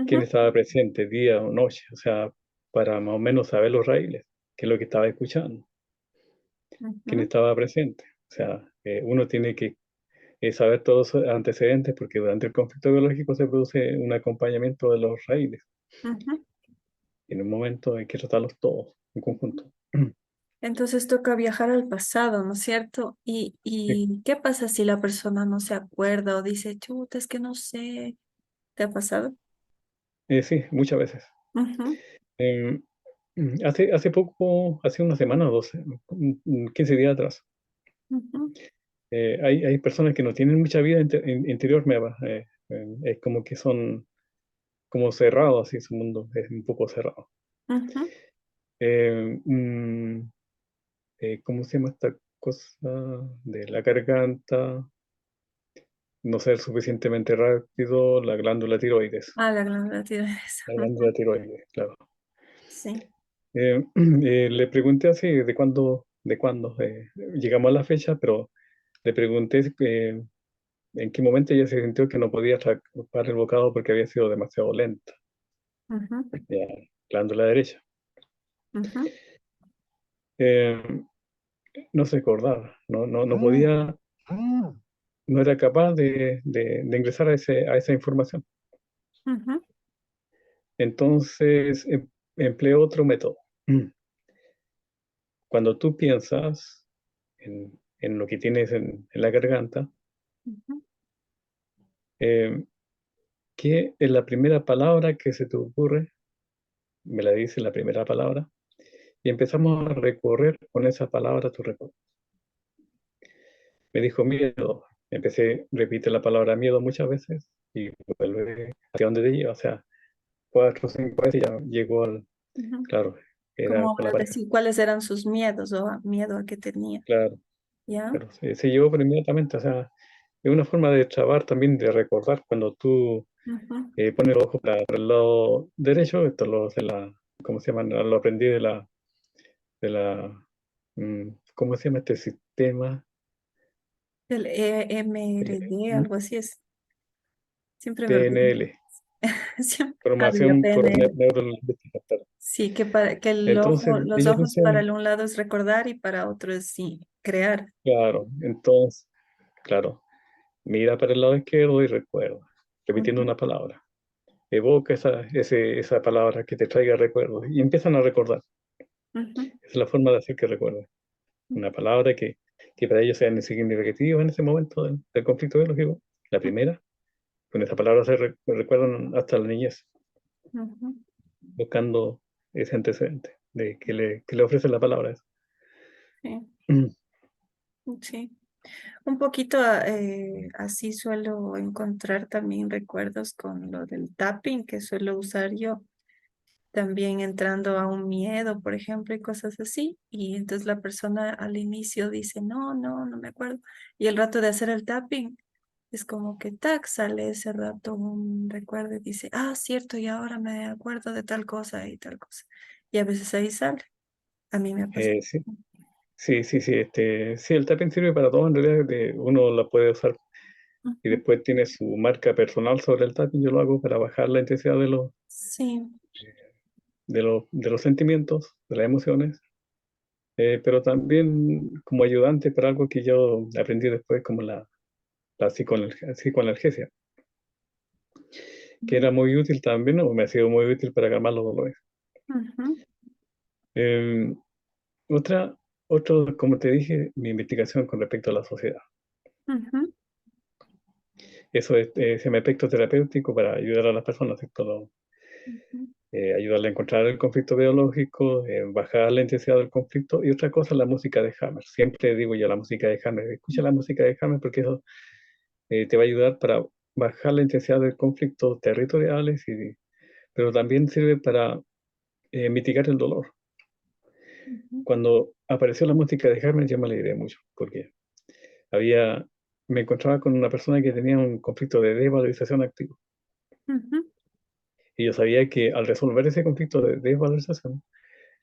quién ujú, estaba presente, día o noche, o sea, para más o menos saber los raíles, qué es lo que estaba escuchando, quién ujú, estaba presente. O sea, uno tiene que saber todos los antecedentes, porque durante el conflicto biológico se produce un acompañamiento de los raíles. Ujú, Y en un momento hay que tratarlos todos en ujú. conjunto. Entonces toca viajar al pasado, ¿no es cierto? Sí, ¿Y qué pasa si la persona no se acuerda o dice, chuta, es que no sé? ¿Te ha pasado? sí, muchas veces. Ujú, Em, hace poco, hace una semana o 12, 15 días atrás, ujú, hay personas que no tienen mucha vida interior nueva. Es como que son como cerrados, así su mundo es un poco cerrado. ujú. Eh, mm, ¿Cómo se llama esta cosa de la garganta? No ser suficientemente rápido, la glándula tiroides. Ah, la glándula tiroides. La glándula Ujú, tiroides, claro. sí. Le pregunté así, ¿de cuándo? Llegamos a la fecha, pero le pregunté en qué momento ella se sintió que no podía atrapar el bocado porque había sido demasiado lenta, Ujú, la glándula derecha. ujú, Eh, no se acordaba, no podía, no era capaz de ingresar a esa información. ujú, Entonces empleé otro método. Cuando tú piensas en lo que tienes en la garganta, ujú, eh, ¿qué es la primera palabra que se te ocurre? Me la dice la primera palabra y empezamos a recorrer con esa palabra tu recuerdo. Me dijo miedo. Empecé, repite la palabra miedo muchas veces y vuelve hacia donde te lleva. O sea, 4 o 5 veces ya llegó al, ujú. claro, era Como con la pareja. decir cuáles eran sus miedos o miedo a que tenía, Claro, ¿ya? claro. Se llevó, pero inmediatamente. O sea, es una forma de trabar también, de recordar cuando tú Ujú. pones los ojos para el lado derecho. Esto ¿cómo se llama? Lo aprendí de la, ¿cómo se llama este sistema? El EMRD, Eh, algo así es. Siempre me olvido. PNL, Siempre. Ah, ya, formación por PNL. neurolingüística. Claro. Sí, que el Entonces, ojo, los ellos ojos para dicen, el un lado es recordar y para otro es sí, crear. claro, entonces, claro, mira para el lado izquierdo y recuerda, repitiendo Ujú, una palabra. Evoca esa palabra que te traiga recuerdos y empiezan a recordar. ujú, Esa es la forma de hacer que recuerden. Una palabra que para ellos sea significativa en ese momento del conflicto biológico. La primera, con esa palabra se recuerdan hasta la niñez, ujú, buscando ese antecedente de que le ofrece la palabra. sí, sí. Un poquito así suelo encontrar también recuerdos con lo del tapping que suelo usar yo. También entrando a un miedo, por ejemplo, y cosas así. Y entonces la persona al inicio dice, no, no, no me acuerdo. Y el rato de hacer el tapping es como que tac, sale ese rato un recuerdo y dice, ah, cierto, y ahora me acuerdo de tal cosa y tal cosa. Y a veces ahí sale. A mí me ha pasado. Sí, sí, sí, sí, sí, el tapping sirve para todo, en realidad, uno la puede usar y Ujú, después tiene su marca personal sobre el tapping. Yo lo hago para bajar la intensidad sí. de los sentimientos, de las emociones, pero también como ayudante para algo que yo aprendí después, como la psicoanalgesia, que era muy útil también, o me ha sido muy útil para calmar los dolores. Ujú, Eh, otro, como te dije, mi investigación con respecto a la sociedad. ujú, Eso es mi aspecto terapéutico para ayudar a las personas, ¿cierto? ujú, Ayudarle a encontrar el conflicto biológico, bajar la intensidad del conflicto. Y otra cosa, la música de Hammer. Siempre digo yo la música de Hammer. Escucha la música de Hammer porque eso te va a ayudar para bajar la intensidad del conflicto territoriales, pero también sirve para mitigar el dolor. ujú, Cuando apareció la música de Hammer yo me alegré mucho porque había, me encontraba con una persona que tenía un conflicto de desvalorización activo. ujú, Y yo sabía que al resolver ese conflicto de desvalorización,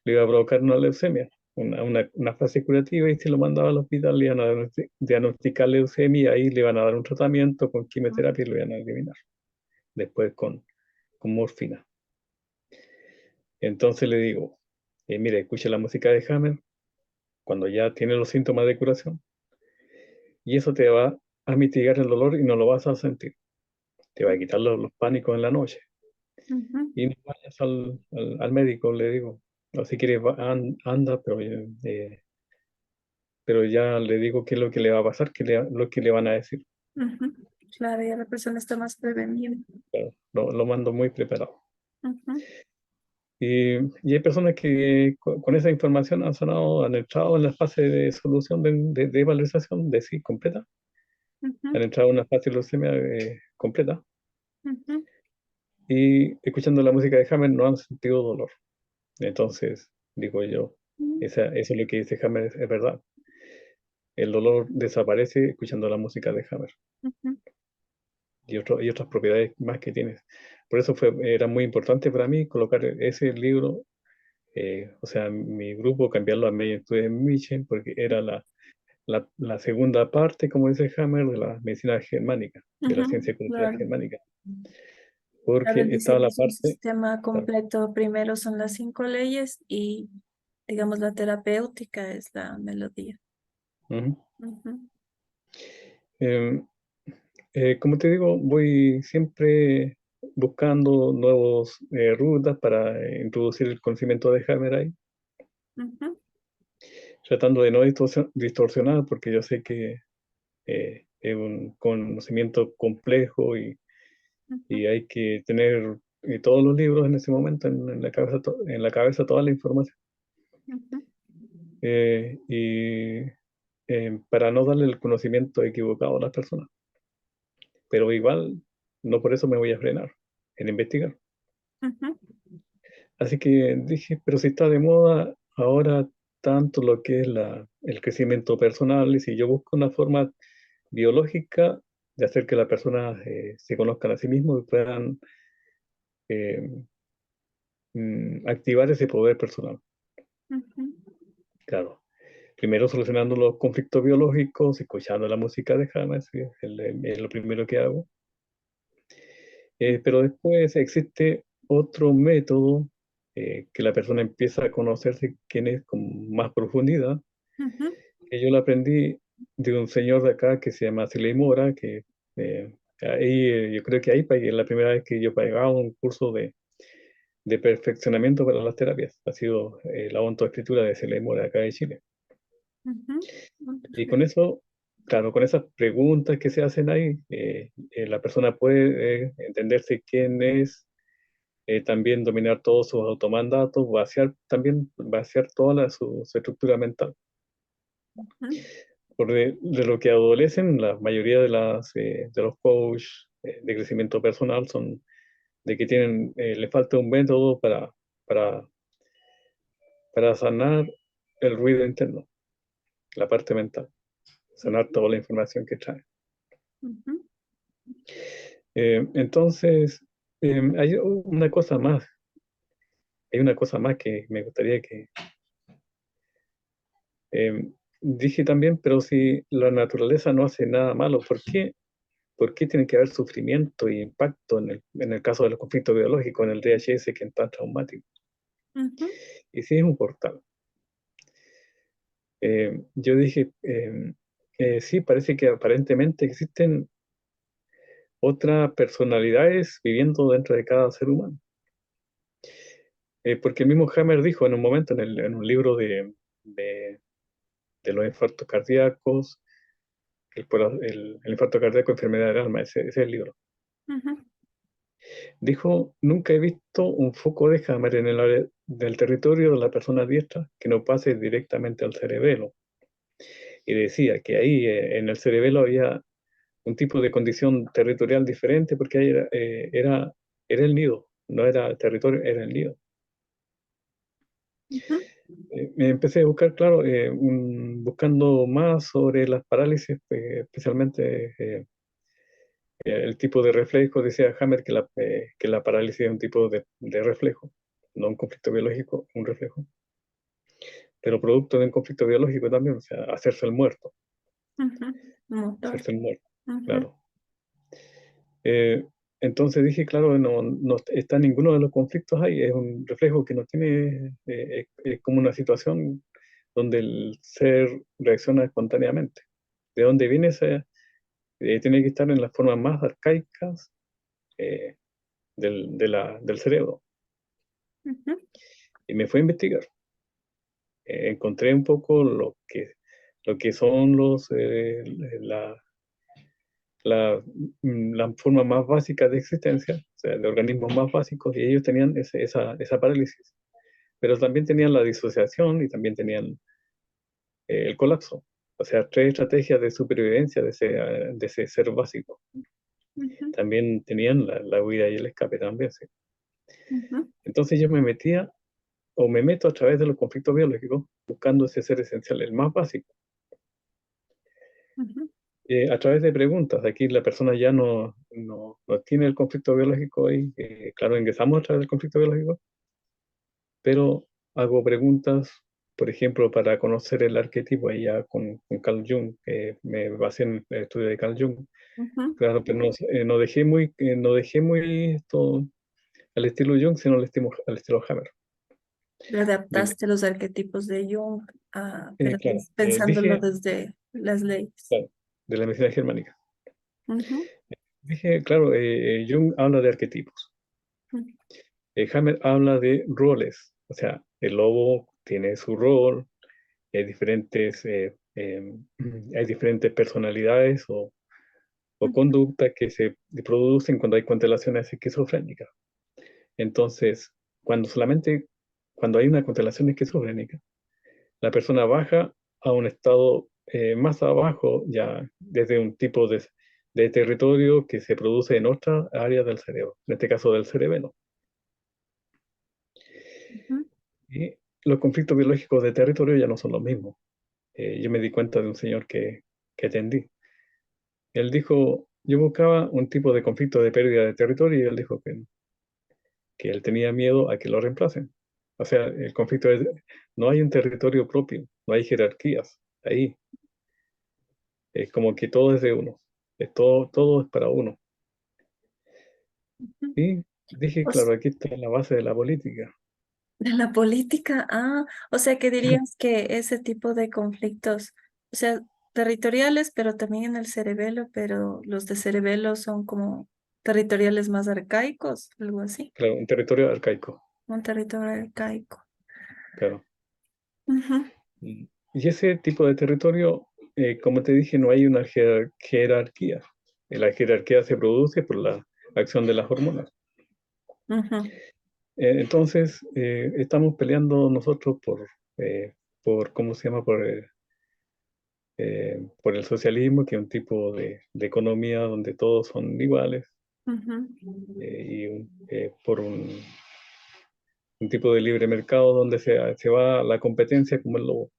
le iba a provocar una leucemia, una fase curativa, y si lo mandaba al hospital le iban a diagnosticar leucemia, y ahí le iban a dar un tratamiento con quimioterapia y lo iban a eliminar, después con morfina. Entonces le digo, mire, escuche la música de Hammer cuando ya tiene los síntomas de curación, y eso te va a mitigar el dolor y no lo vas a sentir. Te va a quitar los pánicos en la noche. Ujú, Y no vayas al médico, le digo. O si quieres, anda, pero ya le digo qué es lo que le va a pasar, lo que le van a decir. ujú. Claro, ya la persona está más prevenida. Claro, lo mando muy preparado. Ujú, Y hay personas que con esa información han sanado, han entrado en la fase de solución de valorización de sí completa, ujú, han entrado en una fase de leucemia completa ujú, y escuchando la música de Hammer no han sentido dolor. Entonces, digo yo, ujú, eso es lo que dice Hammer, es verdad. El dolor desaparece escuchando la música de Hammer ujú, y otras propiedades más que tienes. Por eso era muy importante para mí colocar ese libro, o sea, mi grupo, cambiarlo a Meyer Mission, porque era la segunda parte, como dice Hammer, de la medicina germánica, de la ujú. ciencia cultural Claro. germánica, Claro, porque él dice estaba que la es un parte, sistema claro, completo. Primero son las 5 leyes y, digamos, la terapéutica es la melodía. ujú. Ujú, Em, como te digo, voy siempre buscando nuevas rutas para introducir el conocimiento de Hammer ahí, ujú, tratando de no distorsionar, porque yo sé que es un conocimiento complejo ujú, y hay que tener todos los libros en ese momento en la cabeza, en la cabeza toda la información. ujú, Y para no darle el conocimiento equivocado a las personas. Pero igual, no por eso me voy a frenar en investigar. ujú, Así que dije, pero si está de moda ahora tanto lo que es el crecimiento personal, y si yo busco una forma biológica de hacer que las personas se conozcan a sí mismos y puedan eh, activar ese poder personal. ujú, Claro, primero solucionando los conflictos biológicos, escuchando la música de Hammer, sí, es lo primero que hago. Pero después existe otro método que la persona empieza a conocerse quién es con más profundidad, ujú, que yo lo aprendí de un señor de acá que se llama Siley Mora, que ahí, yo creo que ahí pagué, la primera vez que yo pagaba un curso de perfeccionamiento para las terapias. Ha sido la autoescritura de Siley Mora acá de Chile. ujú. Y con Perfecto. eso, claro, con esas preguntas que se hacen ahí, la persona puede entenderse quién es, también dominar todos sus automandatos, también vaciar toda su estructura mental. Ujú, De lo que adolecen, la mayoría de los coaches de crecimiento personal son de que le falta un método para, para sanar el ruido interno, la parte mental, sanar toda la información que trae. ujú, Entonces, hay una cosa más que me gustaría que dije también, pero si la naturaleza no hace nada malo, por qué tiene que haber sufrimiento y impacto en el caso de los conflictos biológicos, en el DHS que es tan traumático? ujú, Y si es un portal. Yo dije, sí, parece que aparentemente existen otras personalidades viviendo dentro de cada ser humano. Porque el mismo Hammer dijo en un momento en un libro de, de los infartos cardíacos, el infarto cardíaco, enfermedad del alma, ese es el libro. ujú, Dijo, nunca he visto un foco de Hammer en el área del territorio de la persona diestra que no pase directamente al cerebelo. Y decía que ahí en el cerebelo había un tipo de condición territorial diferente porque ahí era el nido, no era el territorio, era el nido. ujú, Me empecé a buscar, claro, buscando más sobre las parálisis, especialmente el tipo de reflejo. Decía Hammer que la parálisis es un tipo de reflejo, no un conflicto biológico, un reflejo, pero producto de un conflicto biológico también, o sea, ujú. Motor. hacerse el muerto, Ujú, claro. Eh, entonces dije, claro, no está ninguno de los conflictos ahí, es un reflejo que no tiene, es como una situación donde el ser reacciona espontáneamente. ¿De dónde viene ese? tiene que estar en las formas más arcaicas eh, del cerebro. Ujú, Y me fui a investigar. Encontré un poco lo que son la, la forma más básica de existencia, o sea, de organismos más básicos, y ellos tenían esa parálisis. Pero también tenían la disociación y también tenían el colapso. O sea, tres estrategias de supervivencia de ese ser básico. ujú, También tenían la huida y el escape también, sí. ujú, Entonces yo me metía o me meto a través de los conflictos biológicos buscando ese ser esencial, el más básico. ujú, A través de preguntas. Aquí la persona ya no tiene el conflicto biológico ahí. Claro, ingresamos a través del conflicto biológico, pero hago preguntas, por ejemplo, para conocer el arquetipo, ahí ya con Carl Jung, me basé en el estudio de Carl Jung. ujú. Claro, pero no dejé muy esto al estilo Jung, sino al estilo Hammer. Le Dime. adaptaste los arquetipos de Jung, pero Claro, pensándolo dije, desde las leyes. claro, de la medicina germánica. Ujú, Dije, claro, Jung habla de arquetipos. ujú, Hammer habla de roles, o sea, el lobo tiene su rol, hay hay diferentes personalidades o ujú, conductas que se producen cuando hay constelaciones esquizofrénicas. Entonces, cuando hay una constelación esquizofrénica, la persona baja a un estado más abajo, ya desde un tipo de territorio que se produce en otra área del cerebro, en este caso del cerebelo. ujú. Y los conflictos biológicos de territorio ya no son los mismos. Yo me di cuenta de un señor que atendí. Él dijo, yo buscaba un tipo de conflicto de pérdida de territorio y él dijo que él tenía miedo a que lo reemplacen. O sea, el conflicto es, no hay un territorio propio, no hay jerarquías. Ahí es como que todo es de uno, todo es para uno. Y dije, O s- claro, aquí está la base de la política. de la política, o sea que dirías que ese tipo de conflictos, o sea, territoriales, pero también en el cerebelo, pero los de cerebelo son como territoriales más arcaicos, algo así, Claro, un territorio arcaico, un territorio arcaico. claro. Ujú, Y ese tipo de territorio, como te dije, no hay una jerarquía. La jerarquía se produce por la acción de las hormonas. ujú, Entonces, estamos peleando nosotros ¿cómo se llama? Por el socialismo, que es un tipo de economía donde todos son iguales, ujú, y por un tipo de libre mercado donde se va la competencia como el lobo,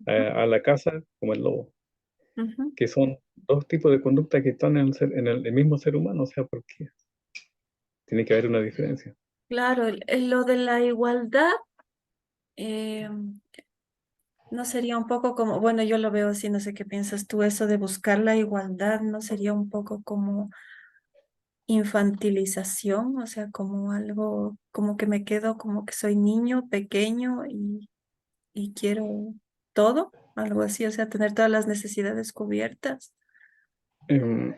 a la caza como el lobo, ujú. que son dos tipos de conducta que están en el mismo ser humano, o sea, porque tiene que haber una diferencia. Claro, lo de la igualdad eh, no sería un poco como, bueno, yo lo veo así, no sé qué piensas tú, eso de buscar la igualdad, ¿no sería un poco como infantilización? O sea, como algo, como que me quedo como que soy niño pequeño y quiero todo, algo así, o sea, tener todas las necesidades cubiertas, Em,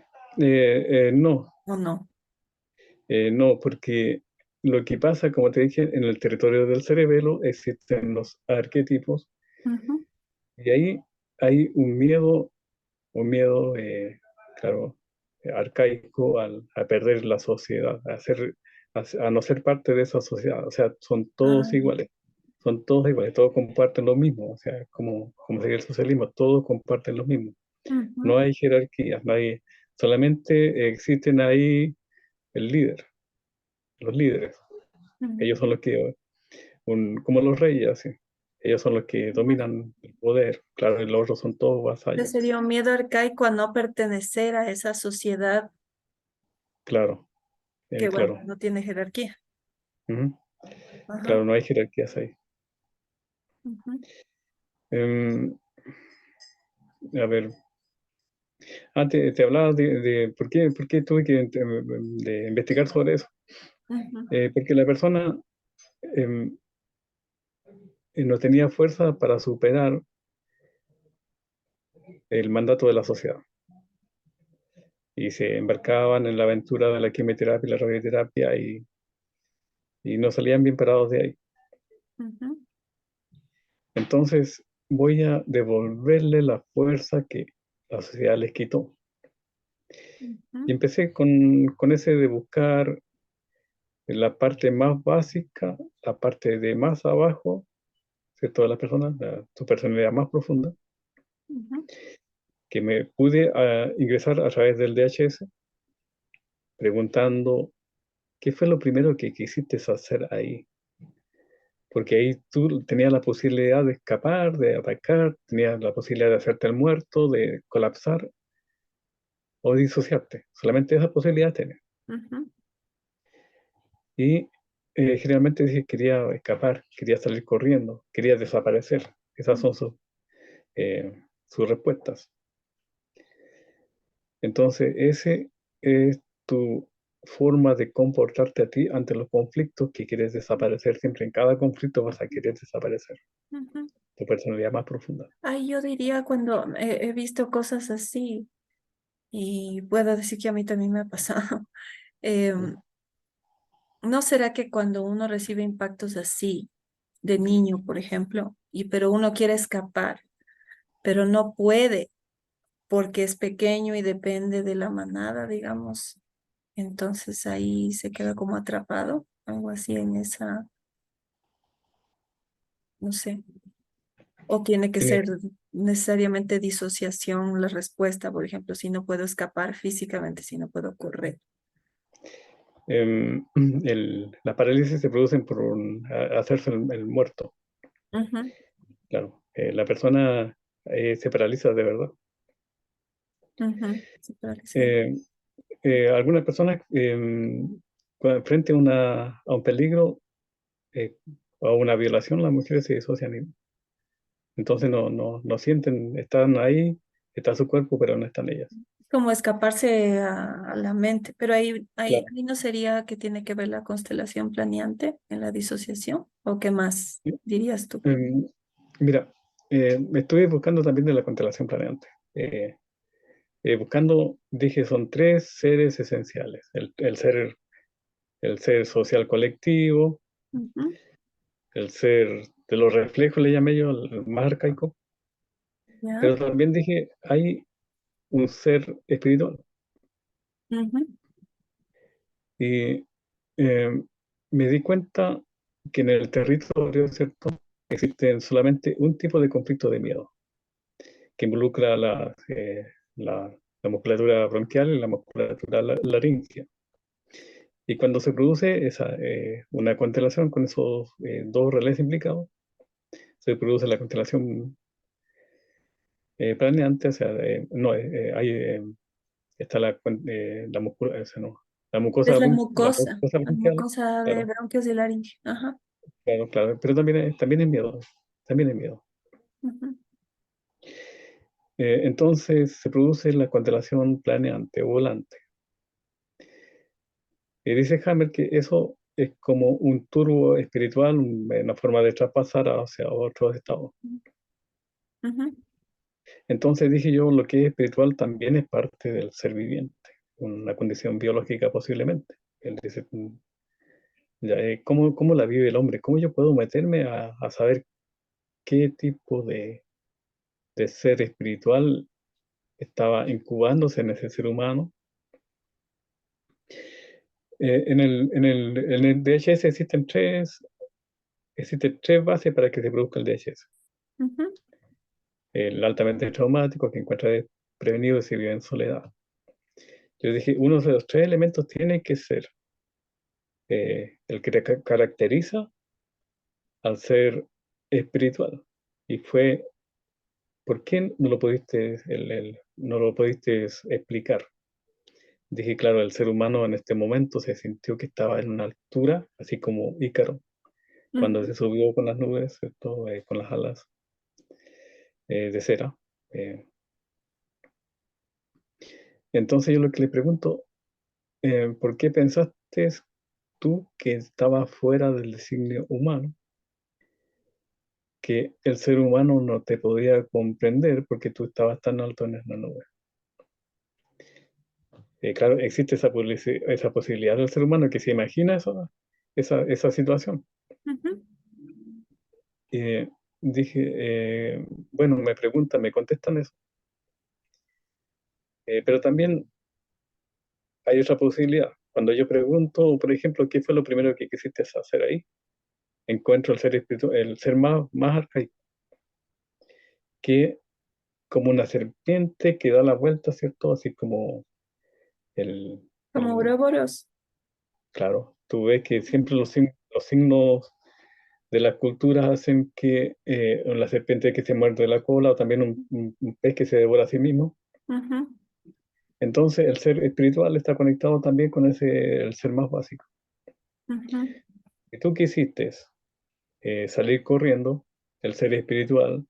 no, ¿o no? no, porque lo que pasa, como te dije, en el territorio del cerebelo existen los arquetipos Ujú, y ahí hay un miedo, claro, arcaico a perder la sociedad, a no ser parte de esa sociedad. O sea, ah, son todos iguales, todos comparten lo mismo. O sea, como sería el socialismo, todos comparten lo mismo. No ujú, hay jerarquías, solamente existen ahí el líder, los líderes. Ellos son ujú. los que, como los reyes, así. Ellos son los que dominan el poder. Claro, y los otros son todos Ese vasallos. sería un miedo arcaico a no pertenecer a esa sociedad Claro, que, bueno, claro. no tiene jerarquía. Ujú. Ajá. Claro, no hay jerarquías ahí. Ujú, Em, a ver, antes te hablaba de por qué tuve de investigar sobre eso. ujú. Porque la persona em, no tenía fuerza para superar el mandato de la sociedad. y se embarcaban en la aventura de la quimioterapia y la radioterapia y no salían bien parados de ahí. Ujú, Entonces voy a devolverle la fuerza que la sociedad les quitó. Y ujú, empecé con ese de buscar la parte más básica, la parte de más abajo, ¿cierto? De las personas, su personalidad más profunda, ujú, que me pude ingresar a través del DHS, preguntando qué fue lo primero que quisiste hacer ahí. Porque ahí tú tenías la posibilidad de escapar, de atacar, tenías la posibilidad de hacerte el muerto, de colapsar o disociarte. Solamente esa posibilidad tenés. ujú, Y generalmente dije, quería escapar, quería salir corriendo, quería desaparecer. Esas ujú, son sus respuestas. Entonces, ese es tu forma de comportarte a ti ante los conflictos que quieres desaparecer. Siempre en cada conflicto vas a querer desaparecer ujú. tu personalidad más profunda. Ay, yo diría cuando he visto cosas así, y puedo decir que a mí también me ha pasado. Mm. em, ¿No será que cuando uno recibe impactos así, de niño, por ejemplo, pero uno quiere escapar, pero no puede porque es pequeño y depende de la manada, digamos, entonces ahí se queda como atrapado, algo así en esa, no sé, o tiene que Tiene, ser necesariamente disociación la respuesta, por ejemplo, si no puedo escapar físicamente, si no puedo correr. la parálisis se produce por hacerse el muerto. Ujú, Claro, la persona se paraliza de verdad. ujú, sí, claro que sí. Eh, Algunas personas frente a, a un peligro eh, o a una violación, las mujeres se disocian. Entonces no sienten, están ahí, está su cuerpo, pero no están ellas. Como escaparse a la mente, pero Claro. ahí no sería que tiene que ver la constelación planeante en la disociación, ¿o qué más dirías tú? Em, Mira, me estuve buscando también de la constelación planeante. Buscando, dije, son tres seres esenciales. El ser social colectivo, Ujú, el ser de los reflejos, le llamé yo, el más arcaico, ¿ya? pero también dije, hay un ser espiritual. Ujú, Y me di cuenta que en el territorio, ¿cierto? Existen solamente un tipo de conflicto de miedo, que involucra la musculatura bronquial y la musculatura laringea. Y cuando se produce una constelación con esos dos relés implicados, se produce la constelación planeante, o sea, no, está no, es la mucosa la bronquial, mucosa de claro, bronquios y laringe. Ajá. claro, claro, pero también es miedo, también es miedo. Ujú, Entonces se produce la constelación planeante o volante. Y dice Hammer que eso es como un turbo espiritual, una forma de traspasar hacia otros estados. ujú, Entonces dije yo, lo que es espiritual también es parte del ser viviente, una condición biológica posiblemente. Él dice, ya, ¿cómo la vive el hombre? ¿Cómo yo puedo meterme a saber qué tipo de ser espiritual estaba incubándose en ese ser humano? En el DHS existen tres bases para que se produzca el DHS. ujú, El altamente traumático, que encuentra prevenido y se vive en soledad. Yo dije, uno de los tres elementos tiene que ser el que te caracteriza al ser espiritual. Y fue, ¿por qué no lo pudiste, no lo pudiste explicar? Dije, claro, el ser humano en este momento se sintió que estaba en una altura, así como Ícaro, cuando se ujú. subió con las nubes, ¿cierto? Con las alas de cera. Eh, entonces yo lo que le pregunto, ¿por qué pensaste tú que estaba fuera del designio humano? Que el ser humano no te podía comprender porque tú estabas tan alto en la nube. claro, existe esa posibilidad del ser humano que se imagina esa situación. Ujú. Eh, Dije, bueno, me contestan eso. Pero también hay otra posibilidad. Cuando yo pregunto, por ejemplo, ¿qué fue lo primero que quisiste hacer ahí? Encuentro el ser espiritual, el ser más arcaico, que como una serpiente que da la vuelta, ¿cierto? Así como el, Como el Ouroboros. claro, tú ves que siempre los signos de las culturas hacen que la serpiente que se muerde la cola o también un pez que se devora a sí mismo. Ujú, Entonces el ser espiritual está conectado también con el ser más básico. ujú, Si tú quisiste salir corriendo, el ser espiritual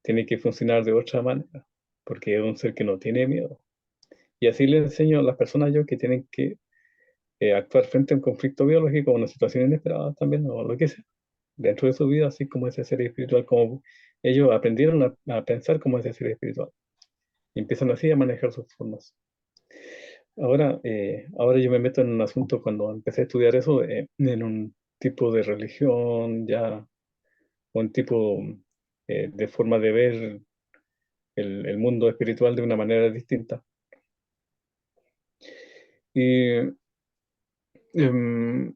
tiene que funcionar de otra manera, porque es un ser que no tiene miedo. Y así le enseño a las personas yo que tienen que actuar frente a un conflicto biológico, una situación inesperada también, o lo que sea, dentro de su vida, así como ese ser espiritual, como ellos aprendieron a pensar como ese ser espiritual. Y empiezan así a manejar sus formas. Ahora yo me meto en un asunto cuando empecé a estudiar eso, en un tipo de religión, ya, un tipo de forma de ver el mundo espiritual de una manera distinta. Y em,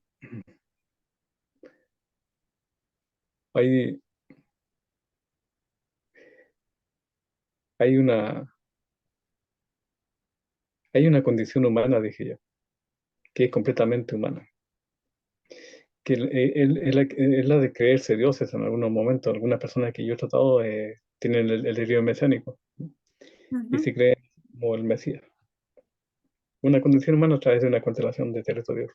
hay, hay una, hay una condición humana, dije yo, que es completamente humana, que es la de creerse dioses en algunos momentos. Algunas personas que yo he tratado tienen el delirio mesiánico y ujú, se creen como el Mesías. Una condición humana a través de una constelación de territorios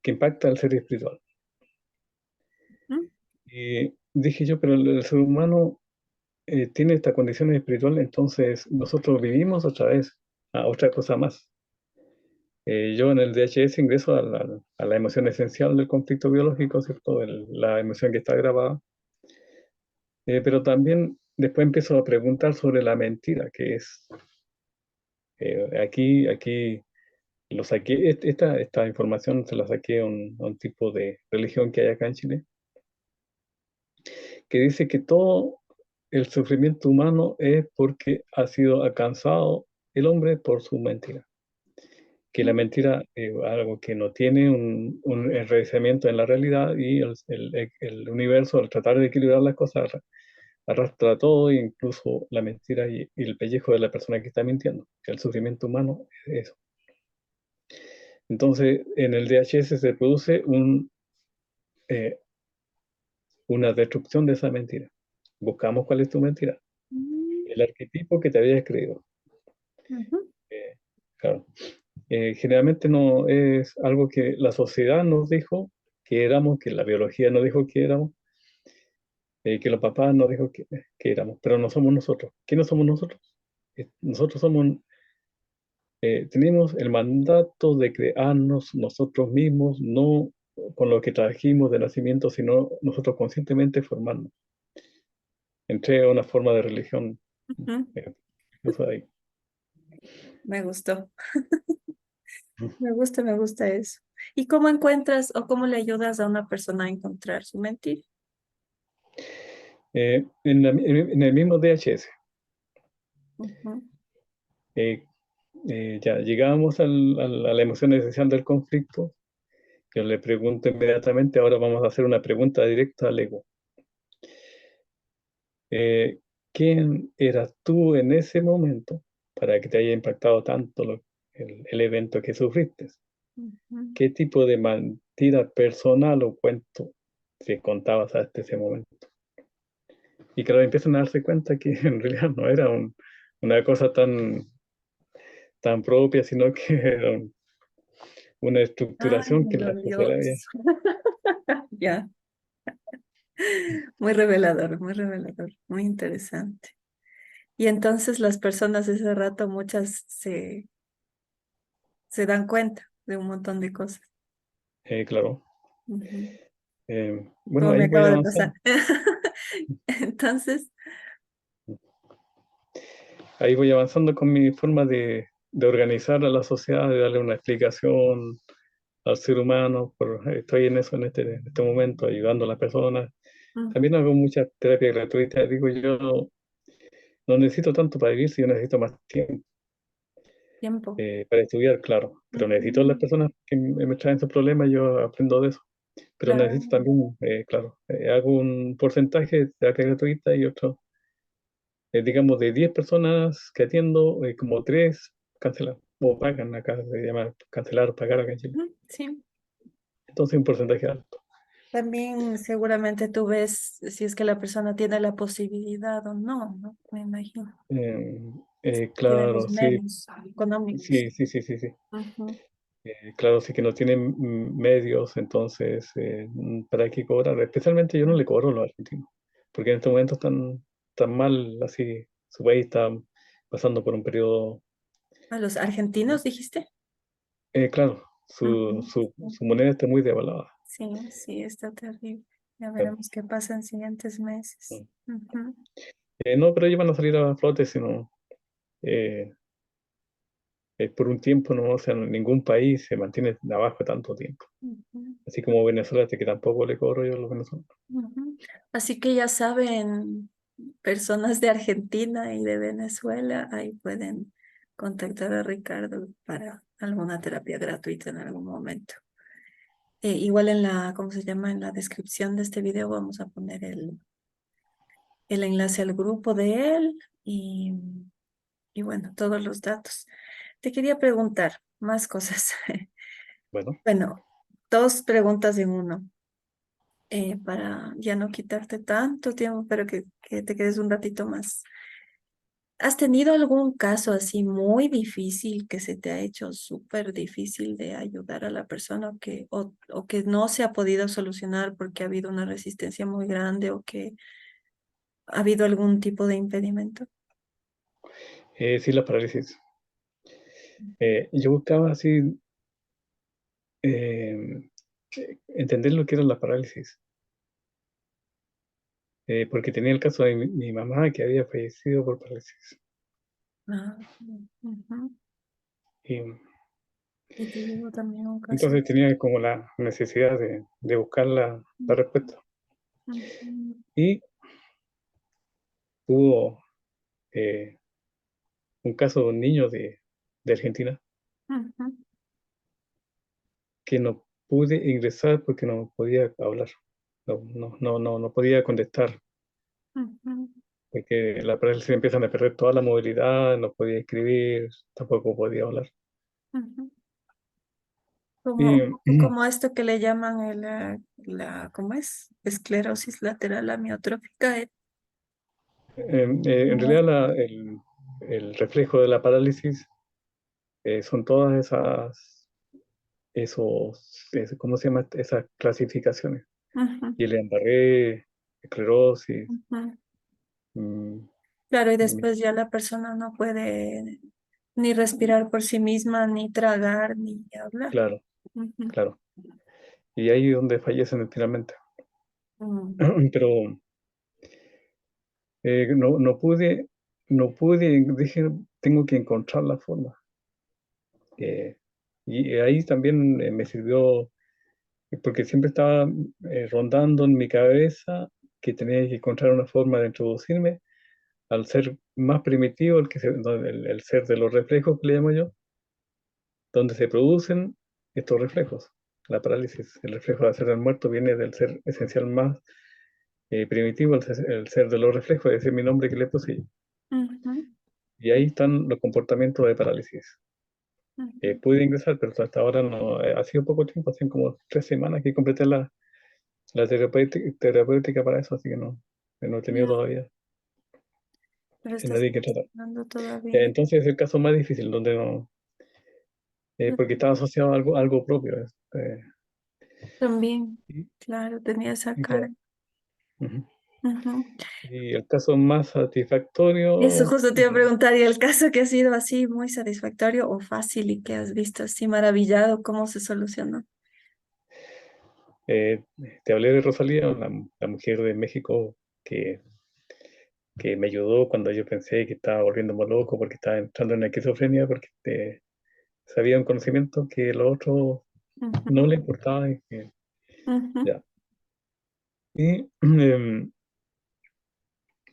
que impacta al ser espiritual. ujú, Y dije yo, pero el ser humano tiene esta condición espiritual, entonces nosotros vivimos otra vez a otra cosa más. Yo en el DHS ingreso a la emoción esencial del conflicto biológico, ¿cierto? La emoción que está grabada. Pero también después empiezo a preguntar sobre la mentira, que es, aquí lo saqué, esta información se la saqué a un tipo de religión que hay acá en Chile, que dice que todo el sufrimiento humano es porque ha sido alcanzado el hombre por su mentira. Que la mentira es algo que no tiene un enraizamiento en la realidad y el universo, al tratar de equilibrar las cosas, arrastra todo, incluso la mentira y el pellejo de la persona que está mintiendo. El sufrimiento humano es eso. Entonces, en el DHS se produce eh, una destrucción de esa mentira. Buscamos cuál es tu mentira. El arquetipo que te habías creído. ujú, Eh, claro. Generalmente no es algo que la sociedad nos dijo que éramos, que la biología nos dijo que éramos, que los papás nos dijo que éramos, pero no somos nosotros. ¿Quiénes somos nosotros? Nosotros tenemos el mandato de crearnos nosotros mismos, no con lo que trajimos de nacimiento, sino nosotros conscientemente formarnos. Entré a una forma de religión, ujú. eh, incluso ahí. Me gustó, me gusta eso. ¿Y cómo encuentras o cómo le ayudas a una persona a encontrar su mentira? En el mismo DHS, Ujú, eh, ya llegábamos a la emoción esencial del conflicto. Yo le pregunto inmediatamente, ahora vamos a hacer una pregunta directa al ego. Eh, ¿Quién eras tú en ese momento para que te haya impactado tanto el evento que sufriste? ujú. ¿Qué tipo de mentira personal o cuento te contabas hasta ese momento? Y claro, empiezan a darse cuenta que en realidad no era una cosa tan propia, sino que era una Ay, estructuración que lo la sociedad había. Dios. Ya, muy revelador, muy interesante. Y entonces las personas ese rato, muchas se dan cuenta de un montón de cosas. Claro. Ujú. Bueno, Como ahí me voy acaba de avanzando. pasar. Entonces, ahí voy avanzando con mi forma de organizar a la sociedad, de darle una explicación al ser humano. Estoy en eso en este momento, ayudando a las personas. Ujú. También hago mucha terapia gratuita. Digo, yo no necesito tanto para vivir, si yo necesito más tiempo Tiempo. para estudiar, claro. Pero necesito las Ujú. personas que me traen sus problemas, yo aprendo de eso. Pero Claro. necesito también, claro, hago un porcentaje de terapia gratuita y otro, digamos, de 10 personas que atiendo, como 3 cancelan o pagan, acá se llama cancelar o pagar acá en Chile. Ujú. Sí. Entonces un porcentaje alto. También seguramente tú ves si es que la persona tiene la posibilidad o no, ¿no? Me imagino. Tiene los Claro, sí, medios económicos. sí, sí, sí, sí, sí. Ujú. Claro, sí que no tienen medios, entonces, ¿para qué cobrar? Especialmente yo no le cobro a los argentinos, porque en este momento están mal, así, su país está pasando por un periodo, ¿A los argentinos dijiste? claro, su, Ujú. su, su moneda está muy devaluada. Sí, sí, está terrible. Ya Claro. veremos qué pasa en siguientes meses. Mm. Ujú. No, pero ellos van a salir a flote, sino eh, por un tiempo, no, o sea, ningún país se mantiene abajo tanto tiempo. Ujú. Así como Venezuela, que tampoco le cobro yo a los venezolanos. Ujú. Así que ya saben, personas de Argentina y de Venezuela, ahí pueden contactar a Ricardo para alguna terapia gratuita en algún momento. Igual en la, ¿cómo se llama? En la descripción de este video vamos a poner el enlace al grupo de él y bueno, todos los datos. Te quería preguntar más cosas. Bueno, Bueno, dos preguntas en uno, para ya no quitarte tanto tiempo, pero que te quedes un ratito más. ¿Has tenido algún caso así muy difícil que se te ha hecho súper difícil de ayudar a la persona o que no se ha podido solucionar porque ha habido una resistencia muy grande o que ha habido algún tipo de impedimento? sí, la parálisis. Yo buscaba así eh, entender lo que era la parálisis, porque tenía el caso de mi mamá que había fallecido por parálisis. Ah, ujú. Y Y te digo también un caso. entonces tenía como la necesidad de buscar la respuesta. Ujú, Y hubo eh, un caso de un niño de Argentina ujú, que no pude ingresar porque no podía hablar, no podía contestar, ujú, porque la parálisis empiezan a perder toda la movilidad, no podía escribir, tampoco podía hablar. ujú. Y Como esto que le llaman ¿cómo es? Esclerosis lateral amiotrófica. en realidad el reflejo de la parálisis son todas ¿cómo se llama? Esas clasificaciones. Ujú, Y el Barré, esclerosis, ujú. mm, Claro, y mm, después ya la persona no puede ni respirar por sí misma, ni tragar, ni hablar. claro, Ujú, claro. Y ahí es donde fallecen finalmente. mm, Pero no pude, dije, tengo que encontrar la forma. Eh, y ahí también me sirvió, porque siempre estaba rondando en mi cabeza que tenía que encontrar una forma de introducirme al ser más primitivo, el ser de los reflejos que le llamo yo, donde se producen estos reflejos. La parálisis, el reflejo de hacer el muerto viene del ser esencial más primitivo, el ser de los reflejos, ese es mi nombre que le puse yo. ujú, Y ahí están los comportamientos de parálisis. ujú. Pude ingresar, pero hasta ahora no, ha sido poco tiempo, hace como 3 semanas que completé la terapéutica para eso, así que no he tenido Ya, todavía pero estás nadie que tratar. hablando todavía. Entonces es el caso más difícil, donde no, porque estaba asociado a algo propio. También, Y, claro, tenía esa y claro. cara. Ujú. Ujú. Y el caso más Eso satisfactorio, justo te iba a preguntar, ¿y el caso que ha sido así muy satisfactorio o fácil y que has visto así maravillado, cómo se solucionó? eh, te hablé de Rosalía, la mujer de México que que me ayudó cuando yo pensé que estaba volviéndome loco porque estaba entrando en la esquizofrenia, porque sabía un conocimiento que lo otro Ujú, no le importaba. ujú, Ya. Y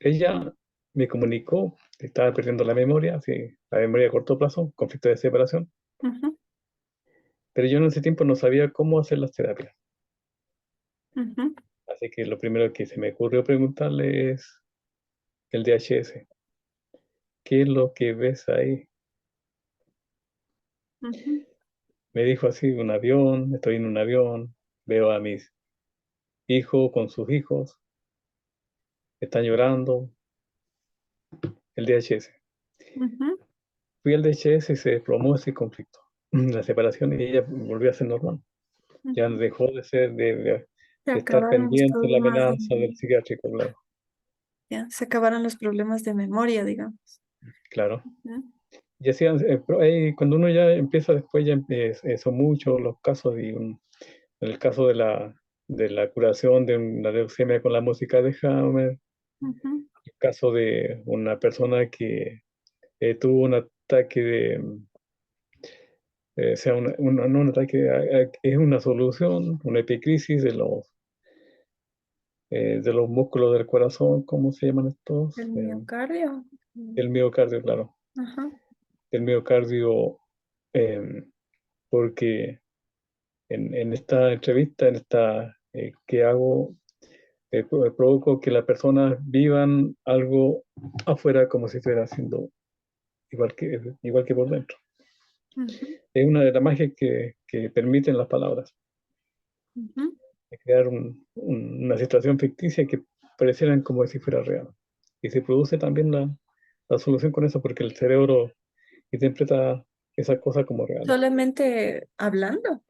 ella me comunicó que estaba perdiendo la memoria, sí, la memoria a corto plazo, conflicto de separación, ujú, pero yo en ese tiempo no sabía cómo hacer las terapias. ujú, Así que lo primero que se me ocurrió preguntarle es el DHS. ¿Qué es lo que ves ahí? ujú, Me dijo así, un avión, estoy en un avión, veo a mis hijos con sus hijos, están llorando, el DHS. ujú. Fui al DHS y se desplomó ese conflicto, la separación, y ella volvió a ser normal. Ya Ujú. dejó de ser, de Se estar acabaron los pendiente de la problemas de amenaza del memoria. psiquiátrico, claro. Ya, se acabaron los problemas de memoria, digamos. Claro. Ujú, Y así, pero ahí, cuando uno ya empieza después, ya son muchos los casos, en el caso de la curación de una leucemia con la música de Hammer, ujú. el caso de una persona que tuvo un ataque o sea, no un ataque, es una solución, una epicrisis de los músculos del corazón, ¿cómo se llaman estos? El miocardio. El miocardio, claro. Ajá. El miocardio, em, porque en esta entrevista, en esta que hago, provoco que las personas vivan algo afuera como si estuviera haciendo igual que por dentro. Ujú, Es una de las magias que permiten las palabras, ujú. de crear una situación ficticia que parecieran como si fuera real. Y se produce también la solución con eso, porque el cerebro interpreta esa cosa como real. Solamente hablando.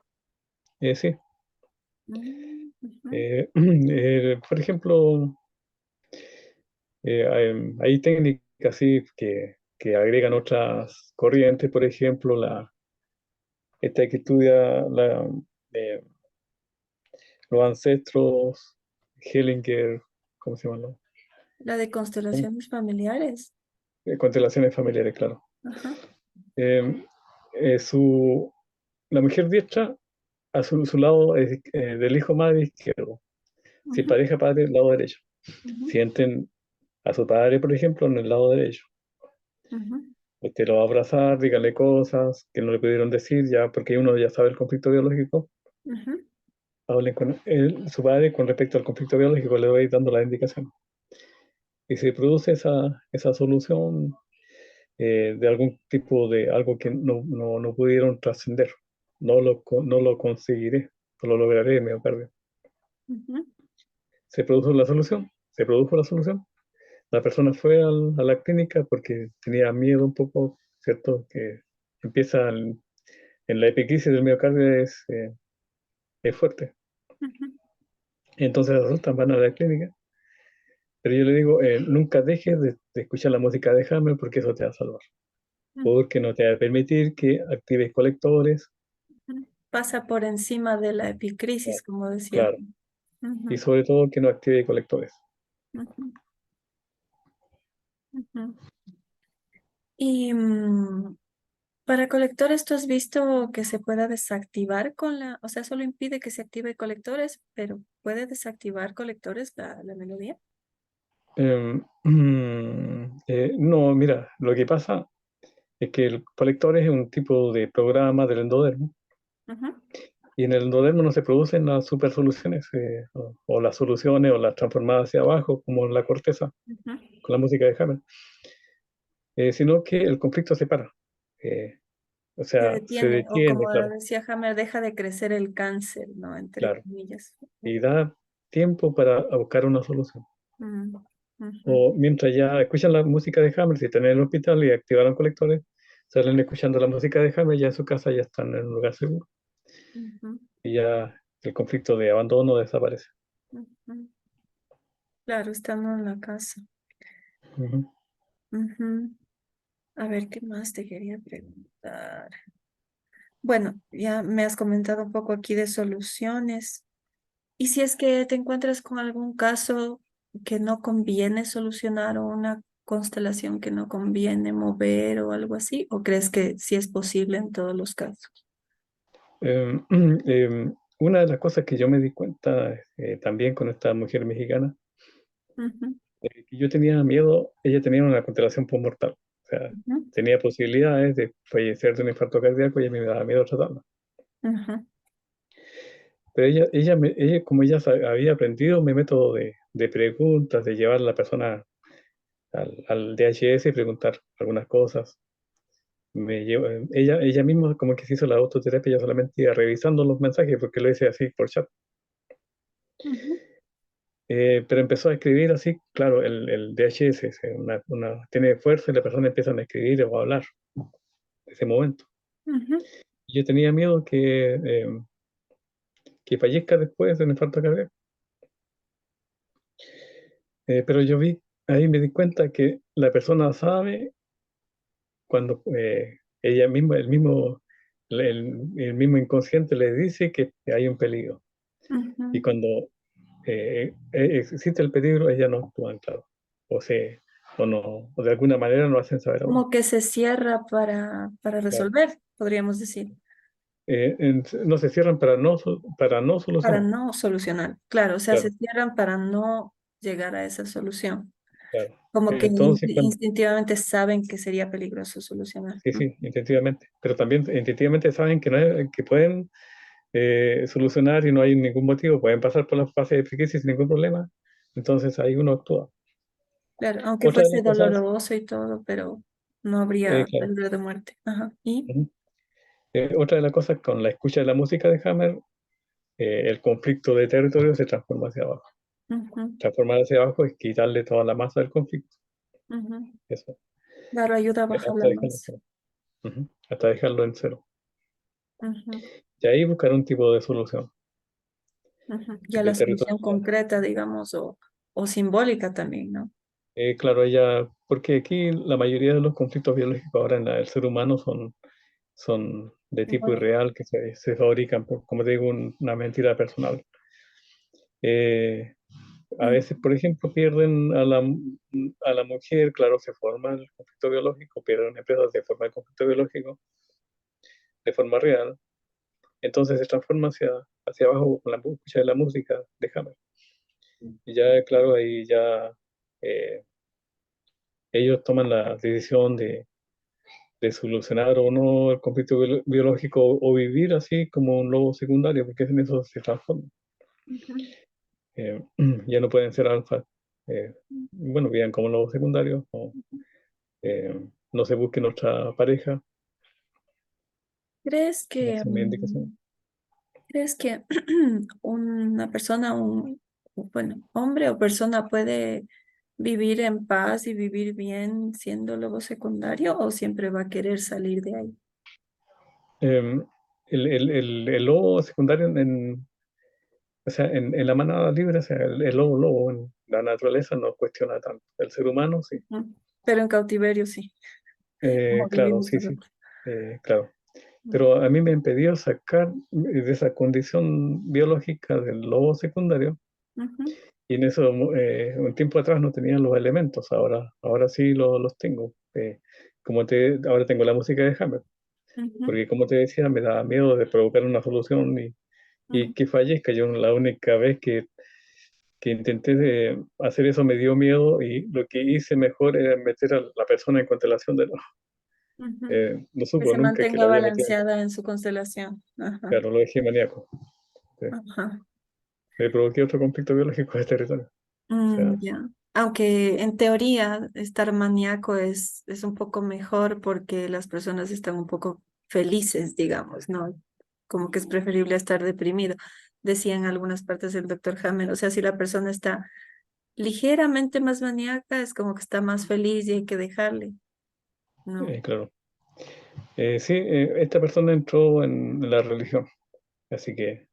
Sí, Ujú, por ejemplo, hay técnicas sí, que agregan otras corrientes, por ejemplo, esta que estudia eh, los ancestros, Hellinger, ¿cómo se llama? ¿No? la de constelaciones familiares. Constelaciones familiares, claro. Ajá. Eh, eh, su, la mujer diestra, a su lado del hijo madre izquierdo. Si Ujú, pareja padre, lado derecho. ujú, Sienten a su padre, por ejemplo, en el lado derecho. ujú, Usted lo va a abrazar, dígale cosas que no le pudieron decir ya, porque uno ya sabe el conflicto biológico. ujú. Hablen con su padre con respecto al conflicto biológico, le voy dando la indicación. Y se produce esa solución de algún tipo de algo que no pudieron trascender. No lo conseguiré, no lo lograré, miocardio. Ujú. Se produjo la solución. La persona fue a la clínica porque tenía miedo un poco, ¿cierto? Que empieza en la epicrisis del miocardio es fuerte. Ujú, Entonces resultan, van a la clínica. Pero yo le digo, nunca dejes de escuchar la música de Hammer porque eso te va a salvar. ujú, Porque no te va a permitir que actives colectores. ujú. Pasa por encima de la Ah, epicrisis, como decía. claro. Y Ujú, sobre todo que no active colectores. ujú, ujú. Y para colectores, ¿tú has visto que se pueda desactivar con o sea, solo impide que se active colectores, pero puede desactivar colectores la melodía? No, mira, lo que pasa es que el colector es un tipo de programa del endodermo Ujú, y en el endodermo no se producen las supersoluciones o las soluciones o las transformadas hacia abajo como en la corteza ujú. con la música de Hammer, sino que el conflicto se para. Eh, o Se sea, se detiene, o detiene, como claro, decía Hammer, deja de crecer el cáncer, ¿no? Entre claro, comillas. y da tiempo para buscar una solución. Mm, ujú, O mientras ya escuchan la música de Hammer, si están en el hospital y activaron colectores, salen escuchando la música de Hammer, ya en su casa ya están en un lugar seguro ujú, y ya el conflicto de abandono desaparece. ujú. Claro, estando en la casa. Ujú. Ujú. A ver, ¿qué más te quería preguntar? Bueno, ya me has comentado un poco aquí de soluciones. ¿Y si es que te encuentras con algún caso? que no conviene solucionar o una constelación que no conviene mover o algo así? ¿O crees que sí es posible en todos los casos? Em, una de las cosas que yo me di cuenta también con esta mujer mexicana, Ujú, que yo tenía miedo, ella tenía una constelación postmortal, o sea, ujú, tenía posibilidades de fallecer de un infarto cardíaco y a mí me daba miedo tratarla. ujú, Pero ella como ella había aprendido mi método de preguntas, de llevar a la persona al DHS y preguntar algunas cosas, ella misma como que se hizo la autoterapia, ella solamente iba revisando los mensajes porque lo hice así por chat. ujú, Pero empezó a escribir así, claro, el DHS tiene fuerza y la persona empieza a escribir o a hablar en ese momento. ujú, Yo tenía miedo que fallezca después de un infarto cardíaco. Pero ahí me di cuenta que la persona sabe cuando ella misma, el mismo inconsciente le dice que hay un peligro. Y ujú. cuando existe el peligro, ella no actúa, claro. O, se, o, no, o de alguna manera no hacen saber a uno. Como que se cierra para Claro. resolver, podríamos decir, No se cierran para no para solucionar. no solucionar. Claro, o sea, se Claro, cierran para no llegar a esa solución. claro. Como que Entonces, instintivamente saben que sería peligroso solucionar. sí, sí, intuitivamente. Pero también intuitivamente saben que, no que pueden solucionar y no hay ningún motivo, pueden pasar por la fase de psiquisis sin ningún problema, entonces ahí uno actúa. Claro, aunque Otra de fuese las cosas, doloroso y todo, pero no habría claro, peligro de muerte. Ajá. Y ujú. Otra de las cosas con la escucha de la música de Hammer, el conflicto de territorio se transforma hacia abajo. ujú, Transformar hacia abajo es quitarle toda la masa del conflicto, ujú. eso, Claro, ayuda a bajar hasta la dejarlo en masa. cero. Hasta dejarlo en cero. Ujú, Y ahí buscar un tipo de solución ujú. Ya de la territorio. solución concreta, digamos, o simbólica también, ¿no? Claro, porque aquí la mayoría de los conflictos biológicos ahora en el ser humano son de tipo Simbólica. irreal, que se fabrican por, como te digo, una mentira personal. Eh, a Mm, veces, por ejemplo, pierden a la mujer, claro, se forma el conflicto biológico, pierden empresas, se forma el conflicto biológico de forma real, entonces se transforma hacia abajo con la escucha de la música de Hammer. Y ya, claro, ahí ya eh, ellos toman la decisión de solucionar o no el conflicto biológico o vivir así como un lobo secundario, porque en eso se transforma. ujú. Eh, ya no pueden ser alfa. Eh, bueno, vivan como lobos secundarios, eh, no se busquen otra pareja, ¿Crees no que, se me indicación. crees que una persona, bueno, hombre o persona puede vivir en paz y vivir bien siendo lobo secundario o siempre va a querer salir de ahí? Eh, el lobo secundario o sea, en la manada libre, o sea, el lobo lobo en la naturaleza no cuestiona tanto. El ser humano sí. Ujú. Pero en cautiverio sí, como Claro, vivimos sí, sí, nosotros. claro. Pero a mí me impidió sacar de esa condición biológica del lobo secundario. Ujú, Y en eso, un tiempo atrás no tenía los elementos, ahora sí los tengo. Ahora tengo la música de Hammer, ujú, porque como te decía, me daba miedo de provocar una solución y ujú, que fallezca. Yo la única vez que intenté hacer eso me dio miedo y lo que hice mejor era meter a la persona en constelación de no. ujú. No Que supo se nunca que la mantenga había metido, balanceada en su constelación. Ajá, claro, lo dejé maníaco. Sí. ajá. Le provoqué otro conflicto biológico de territorio. O sea, Ya. Aunque en teoría estar maníaco es un poco mejor porque las personas están un poco felices, digamos, ¿no? Como que es preferible estar deprimido, decía en algunas partes el doctor Hammer. O sea, si la persona está ligeramente más maníaca, es como que está más feliz y hay que dejarle, ¿no? claro. Sí, esta persona entró en la religión, así que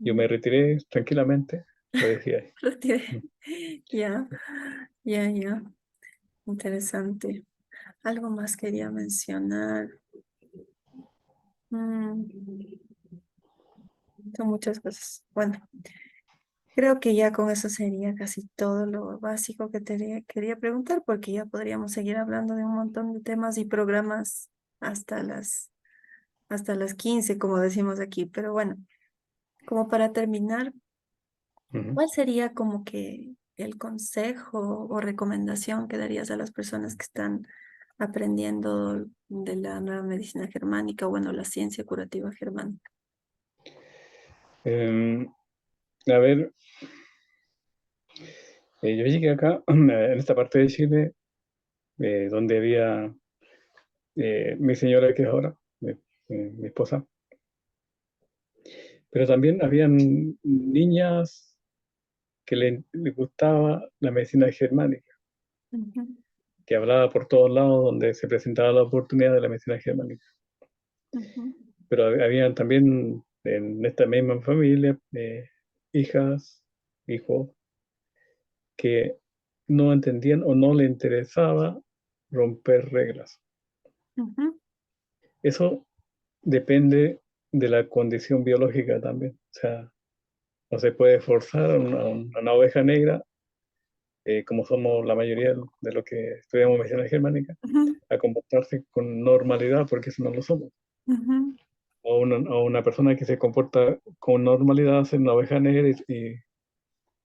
yo me Mm. retiré tranquilamente, lo dejé ahí. Retiré. Ya, ya. Interesante. Algo más quería mencionar. Mm, son muchas cosas. Bueno. Creo que ya con eso sería casi todo lo básico que quería preguntar, porque ya podríamos seguir hablando de un montón de temas y programas hasta hasta las 15 como decimos aquí. Pero bueno, como para terminar, Ujú. ¿cuál sería como que el consejo o recomendación que darías a las personas que están aprendiendo de la nueva medicina germánica, o bueno, la ciencia curativa germánica? Em, a ver, yo llegué acá, en esta parte de Chile, donde había mi señora, que es ahora, mi esposa, pero también habían niñas que le gustaba la medicina germánica, Ujú, que hablaba por todos lados donde se presentaba la oportunidad de la medicina germánica. ujú, Pero habían también en esta misma familia hijas, hijos, que no entendían o no le interesaba romper reglas. ujú, Eso depende de la condición biológica también. O sea, no se puede forzar a una oveja negra, como somos la mayoría de los que estudiamos medicina germánica, ujú, a comportarse con normalidad, porque eso no lo somos. ujú, O una persona que se comporta con normalidad, ser una oveja negra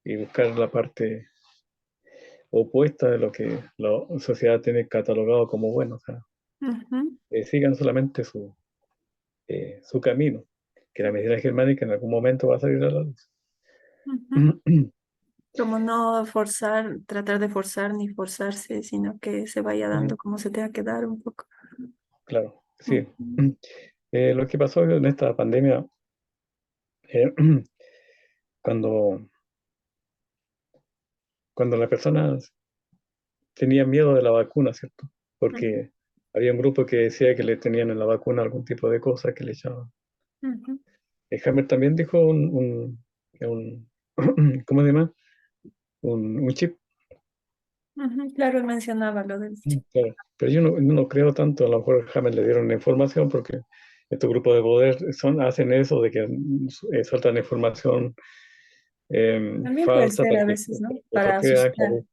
y buscar la parte opuesta de lo que la sociedad tiene catalogado como bueno. O sea, ujú, sigan solamente su camino, que la medicina germánica en algún momento va a salir a la luz. ujú. Como no forzar, tratar de forzar ni forzarse, sino que se vaya dando como se tenga que dar un poco. Claro, sí. Ujú, Lo que pasó en esta pandemia, eh, cuando, cuando las personas tenían miedo de la vacuna, ¿cierto? ujú, Porque había un grupo que decía que le tenían en la vacuna algún tipo de cosa que le echaban. ujú, Hammer también dijo un ¿cómo se llama? Un chip. ujú. Claro, él mencionaba lo del chip. Claro. Pero yo no creo tanto, a lo mejor Hammer le dieron la información porque estos grupos de poder hacen eso de que sueltan información También puede falsa ser para a que veces, ¿no? otros Para crean, asustar. claro.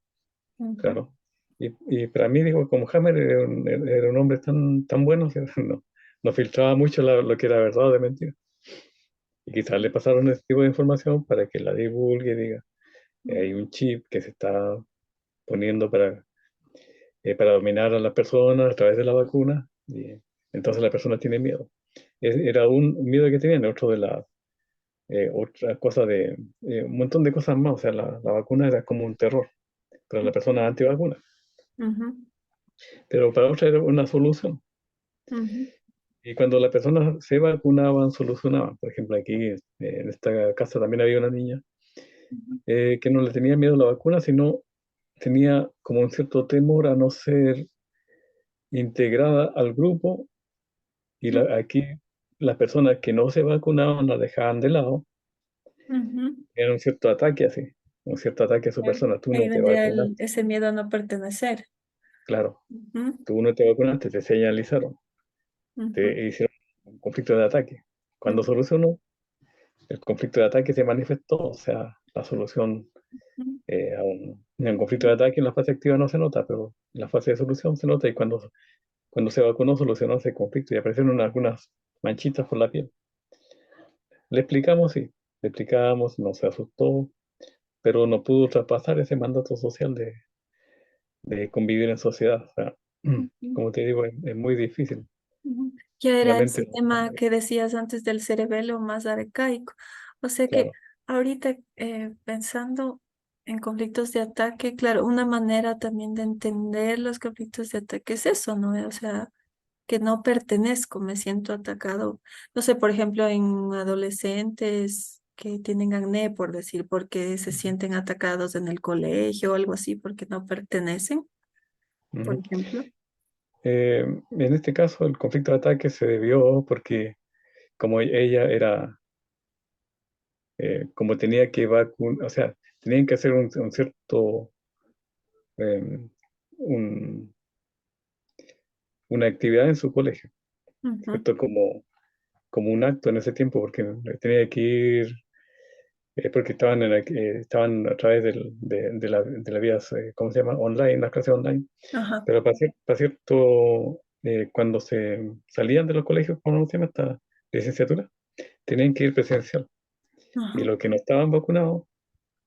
Ujú, Claro. Y para mí, digo, como Hammer era un hombre tan bueno que no filtraba mucho lo que era verdad o de mentira. Y quizás le pasaron ese tipo de información para que la divulgue y diga, hay un chip que se está poniendo para dominar a las personas a través de la vacuna, y entonces la persona tiene miedo. Era un miedo que tenían, otro de la otra cosa un montón de cosas más. O sea, la vacuna era como un terror para la persona antivacuna, ujú, pero para otra era una solución. ujú, Y cuando las personas se vacunaban, solucionaban. Por ejemplo, aquí en esta casa también había una niña ujú, que no le tenía miedo a la vacuna, sino tenía como un cierto temor a no ser integrada al grupo. Y ujú, aquí las personas que no se vacunaban la dejaban de lado. ujú. Era un cierto ataque así, un cierto ataque a su Claro. persona. Tú Ahí no te vendría vacunaste, ese miedo a no pertenecer. claro. Ujú, Tú no te vacunaste, te señalizaron, ujú, te hicieron un conflicto de ataque. Cuando ujú, solucionó, el conflicto de ataque se manifestó. O sea, la solución en un conflicto de ataque en la fase activa no se nota, pero en la fase de solución se nota. Y cuando se vacunó, solucionó ese conflicto y aparecieron algunas manchitas por la piel. Le explicamos, sí, le explicamos, no se asustó, pero no pudo traspasar ese mandato social de convivir en sociedad. O sea, ujú. como te digo, es muy difícil. Ujú. Ya era ese Solamente, tema que decías antes del cerebelo más arcaico. O sea que claro. ahorita pensando en conflictos de ataque, claro, una manera también de entender los conflictos de ataque es eso, ¿no? O sea, que no pertenezco, me siento atacado. No sé, por ejemplo, en adolescentes que tienen acné, por decir, porque se sienten atacados en el colegio o algo así, porque no pertenecen, por Ujú. ejemplo. En este caso, el conflicto de ataque se debió porque como ella era, como tenía que vacunar, o sea, tenían que hacer un cierto, em, un- una actividad en su colegio, Ujú, ¿cierto? Como un acto en ese tiempo, porque tenía que ir porque estaban a través de la vía, ¿cómo se llama? Online, las clases online. Ajá, Pero para cierto, cuando se salían de los colegios, ¿cómo se llama esta licenciatura? Tenían que ir presencial. Y ajá. los que no estaban vacunados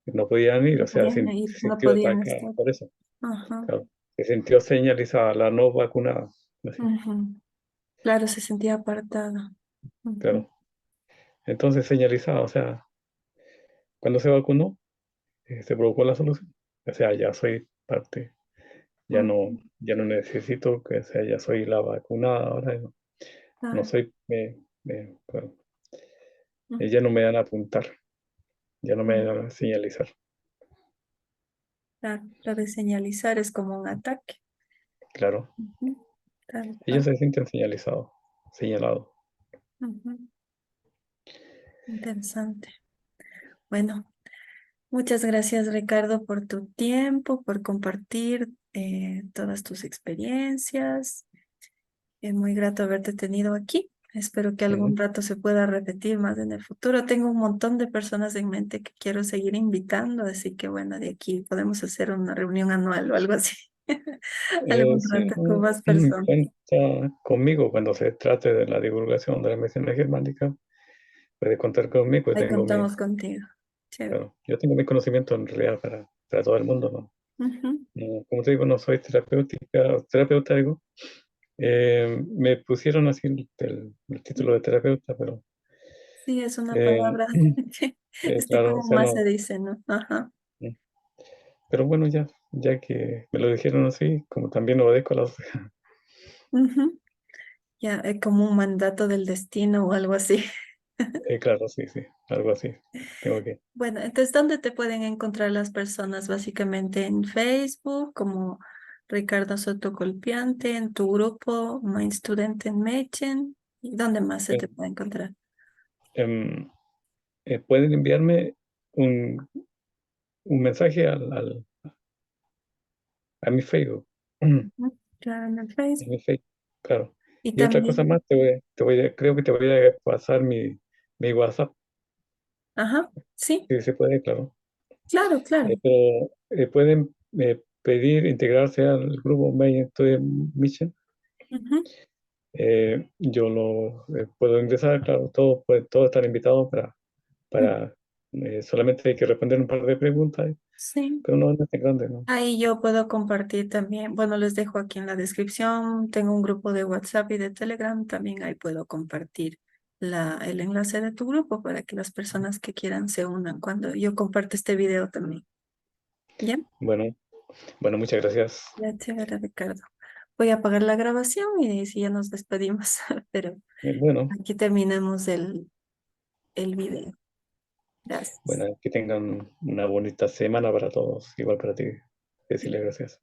no podían ir, No o sea, podían ir, se no sintió podían atacada estar. por eso. Ajá. Claro. Se sintió señalizada la no vacunada. Así, Ujú. Claro, se sentía apartada. Ujú, claro. Entonces señalizada, o sea, cuando se vacunó, se provocó la solución. O sea, ya soy parte, ujú, ya no necesito que, o sea, ya soy la vacunada, ahora no, no claro, soy, claro, ujú, ya no me van a apuntar, ya no me ujú, van a señalizar, claro. Lo de señalizar es como un ataque. claro. Ujú, tal Ellos cual. se sienten señalizados, señalados. Ujú, interesante. Bueno, muchas gracias, Ricardo, por tu tiempo, por compartir todas tus experiencias. Es muy grato haberte tenido aquí. Espero que Ujú. algún rato se pueda repetir más en el futuro. Tengo un montón de personas en mente que quiero seguir invitando, así que bueno, de aquí podemos hacer una reunión anual o algo así. Algún Sí, rato con más personas. cuenta conmigo cuando se trate de la divulgación de la medicina germánica. Puede contar conmigo, Ahí contamos contigo. Chévere. claro, yo tengo mis conocimientos en realidad para todo el mundo, ¿no? Ujú. Como te digo, no soy terapeuta, digo. Me pusieron así el título de terapeuta, pero Sí, es una eh, palabra. Es que claro, o como sea, más se no. dice, ¿no? Ajá. mm, Pero bueno, ya que me lo dijeron así, como también obedezco a las. Ujú. Ya, es como un mandato del destino o algo así. Claro, sí, sí, algo así. Tengo que. Bueno, entonces, ¿dónde te pueden encontrar las personas? Básicamente en Facebook, como Ricardo Soto Colpiante, en tu grupo My Student en Machen. ¿Y dónde más se eh, te puede encontrar? em, Pueden enviarme un mensaje a mi Facebook. Ujú. Claro, en el En Facebook. mi Facebook, claro. Y Y otra cosa también, más, creo que te voy a pasar mi WhatsApp, ajá, sí, si se puede, claro. claro, claro. Pero pueden pedir integrarse al grupo May Student Mission. Ujú. Yo lo puedo ingresar, claro, todos están invitados Mm, para solamente hay que responder un par de preguntas, sí. pero no es tan grande, ¿no? Ahí yo puedo compartir también, bueno, les dejo aquí en la descripción, tengo un grupo de WhatsApp y de Telegram, también ahí puedo compartir el enlace de tu grupo para que las personas que quieran se unan cuando yo comparto este video también. ¿Ya? Bueno, bueno, muchas gracias. Ya, chévere, Ricardo. Voy a apagar la grabación y si ya nos despedimos, pero Bueno, aquí terminamos el video. Gracias. bueno, que tengan una bonita semana para todos, igual para ti. Decirle gracias.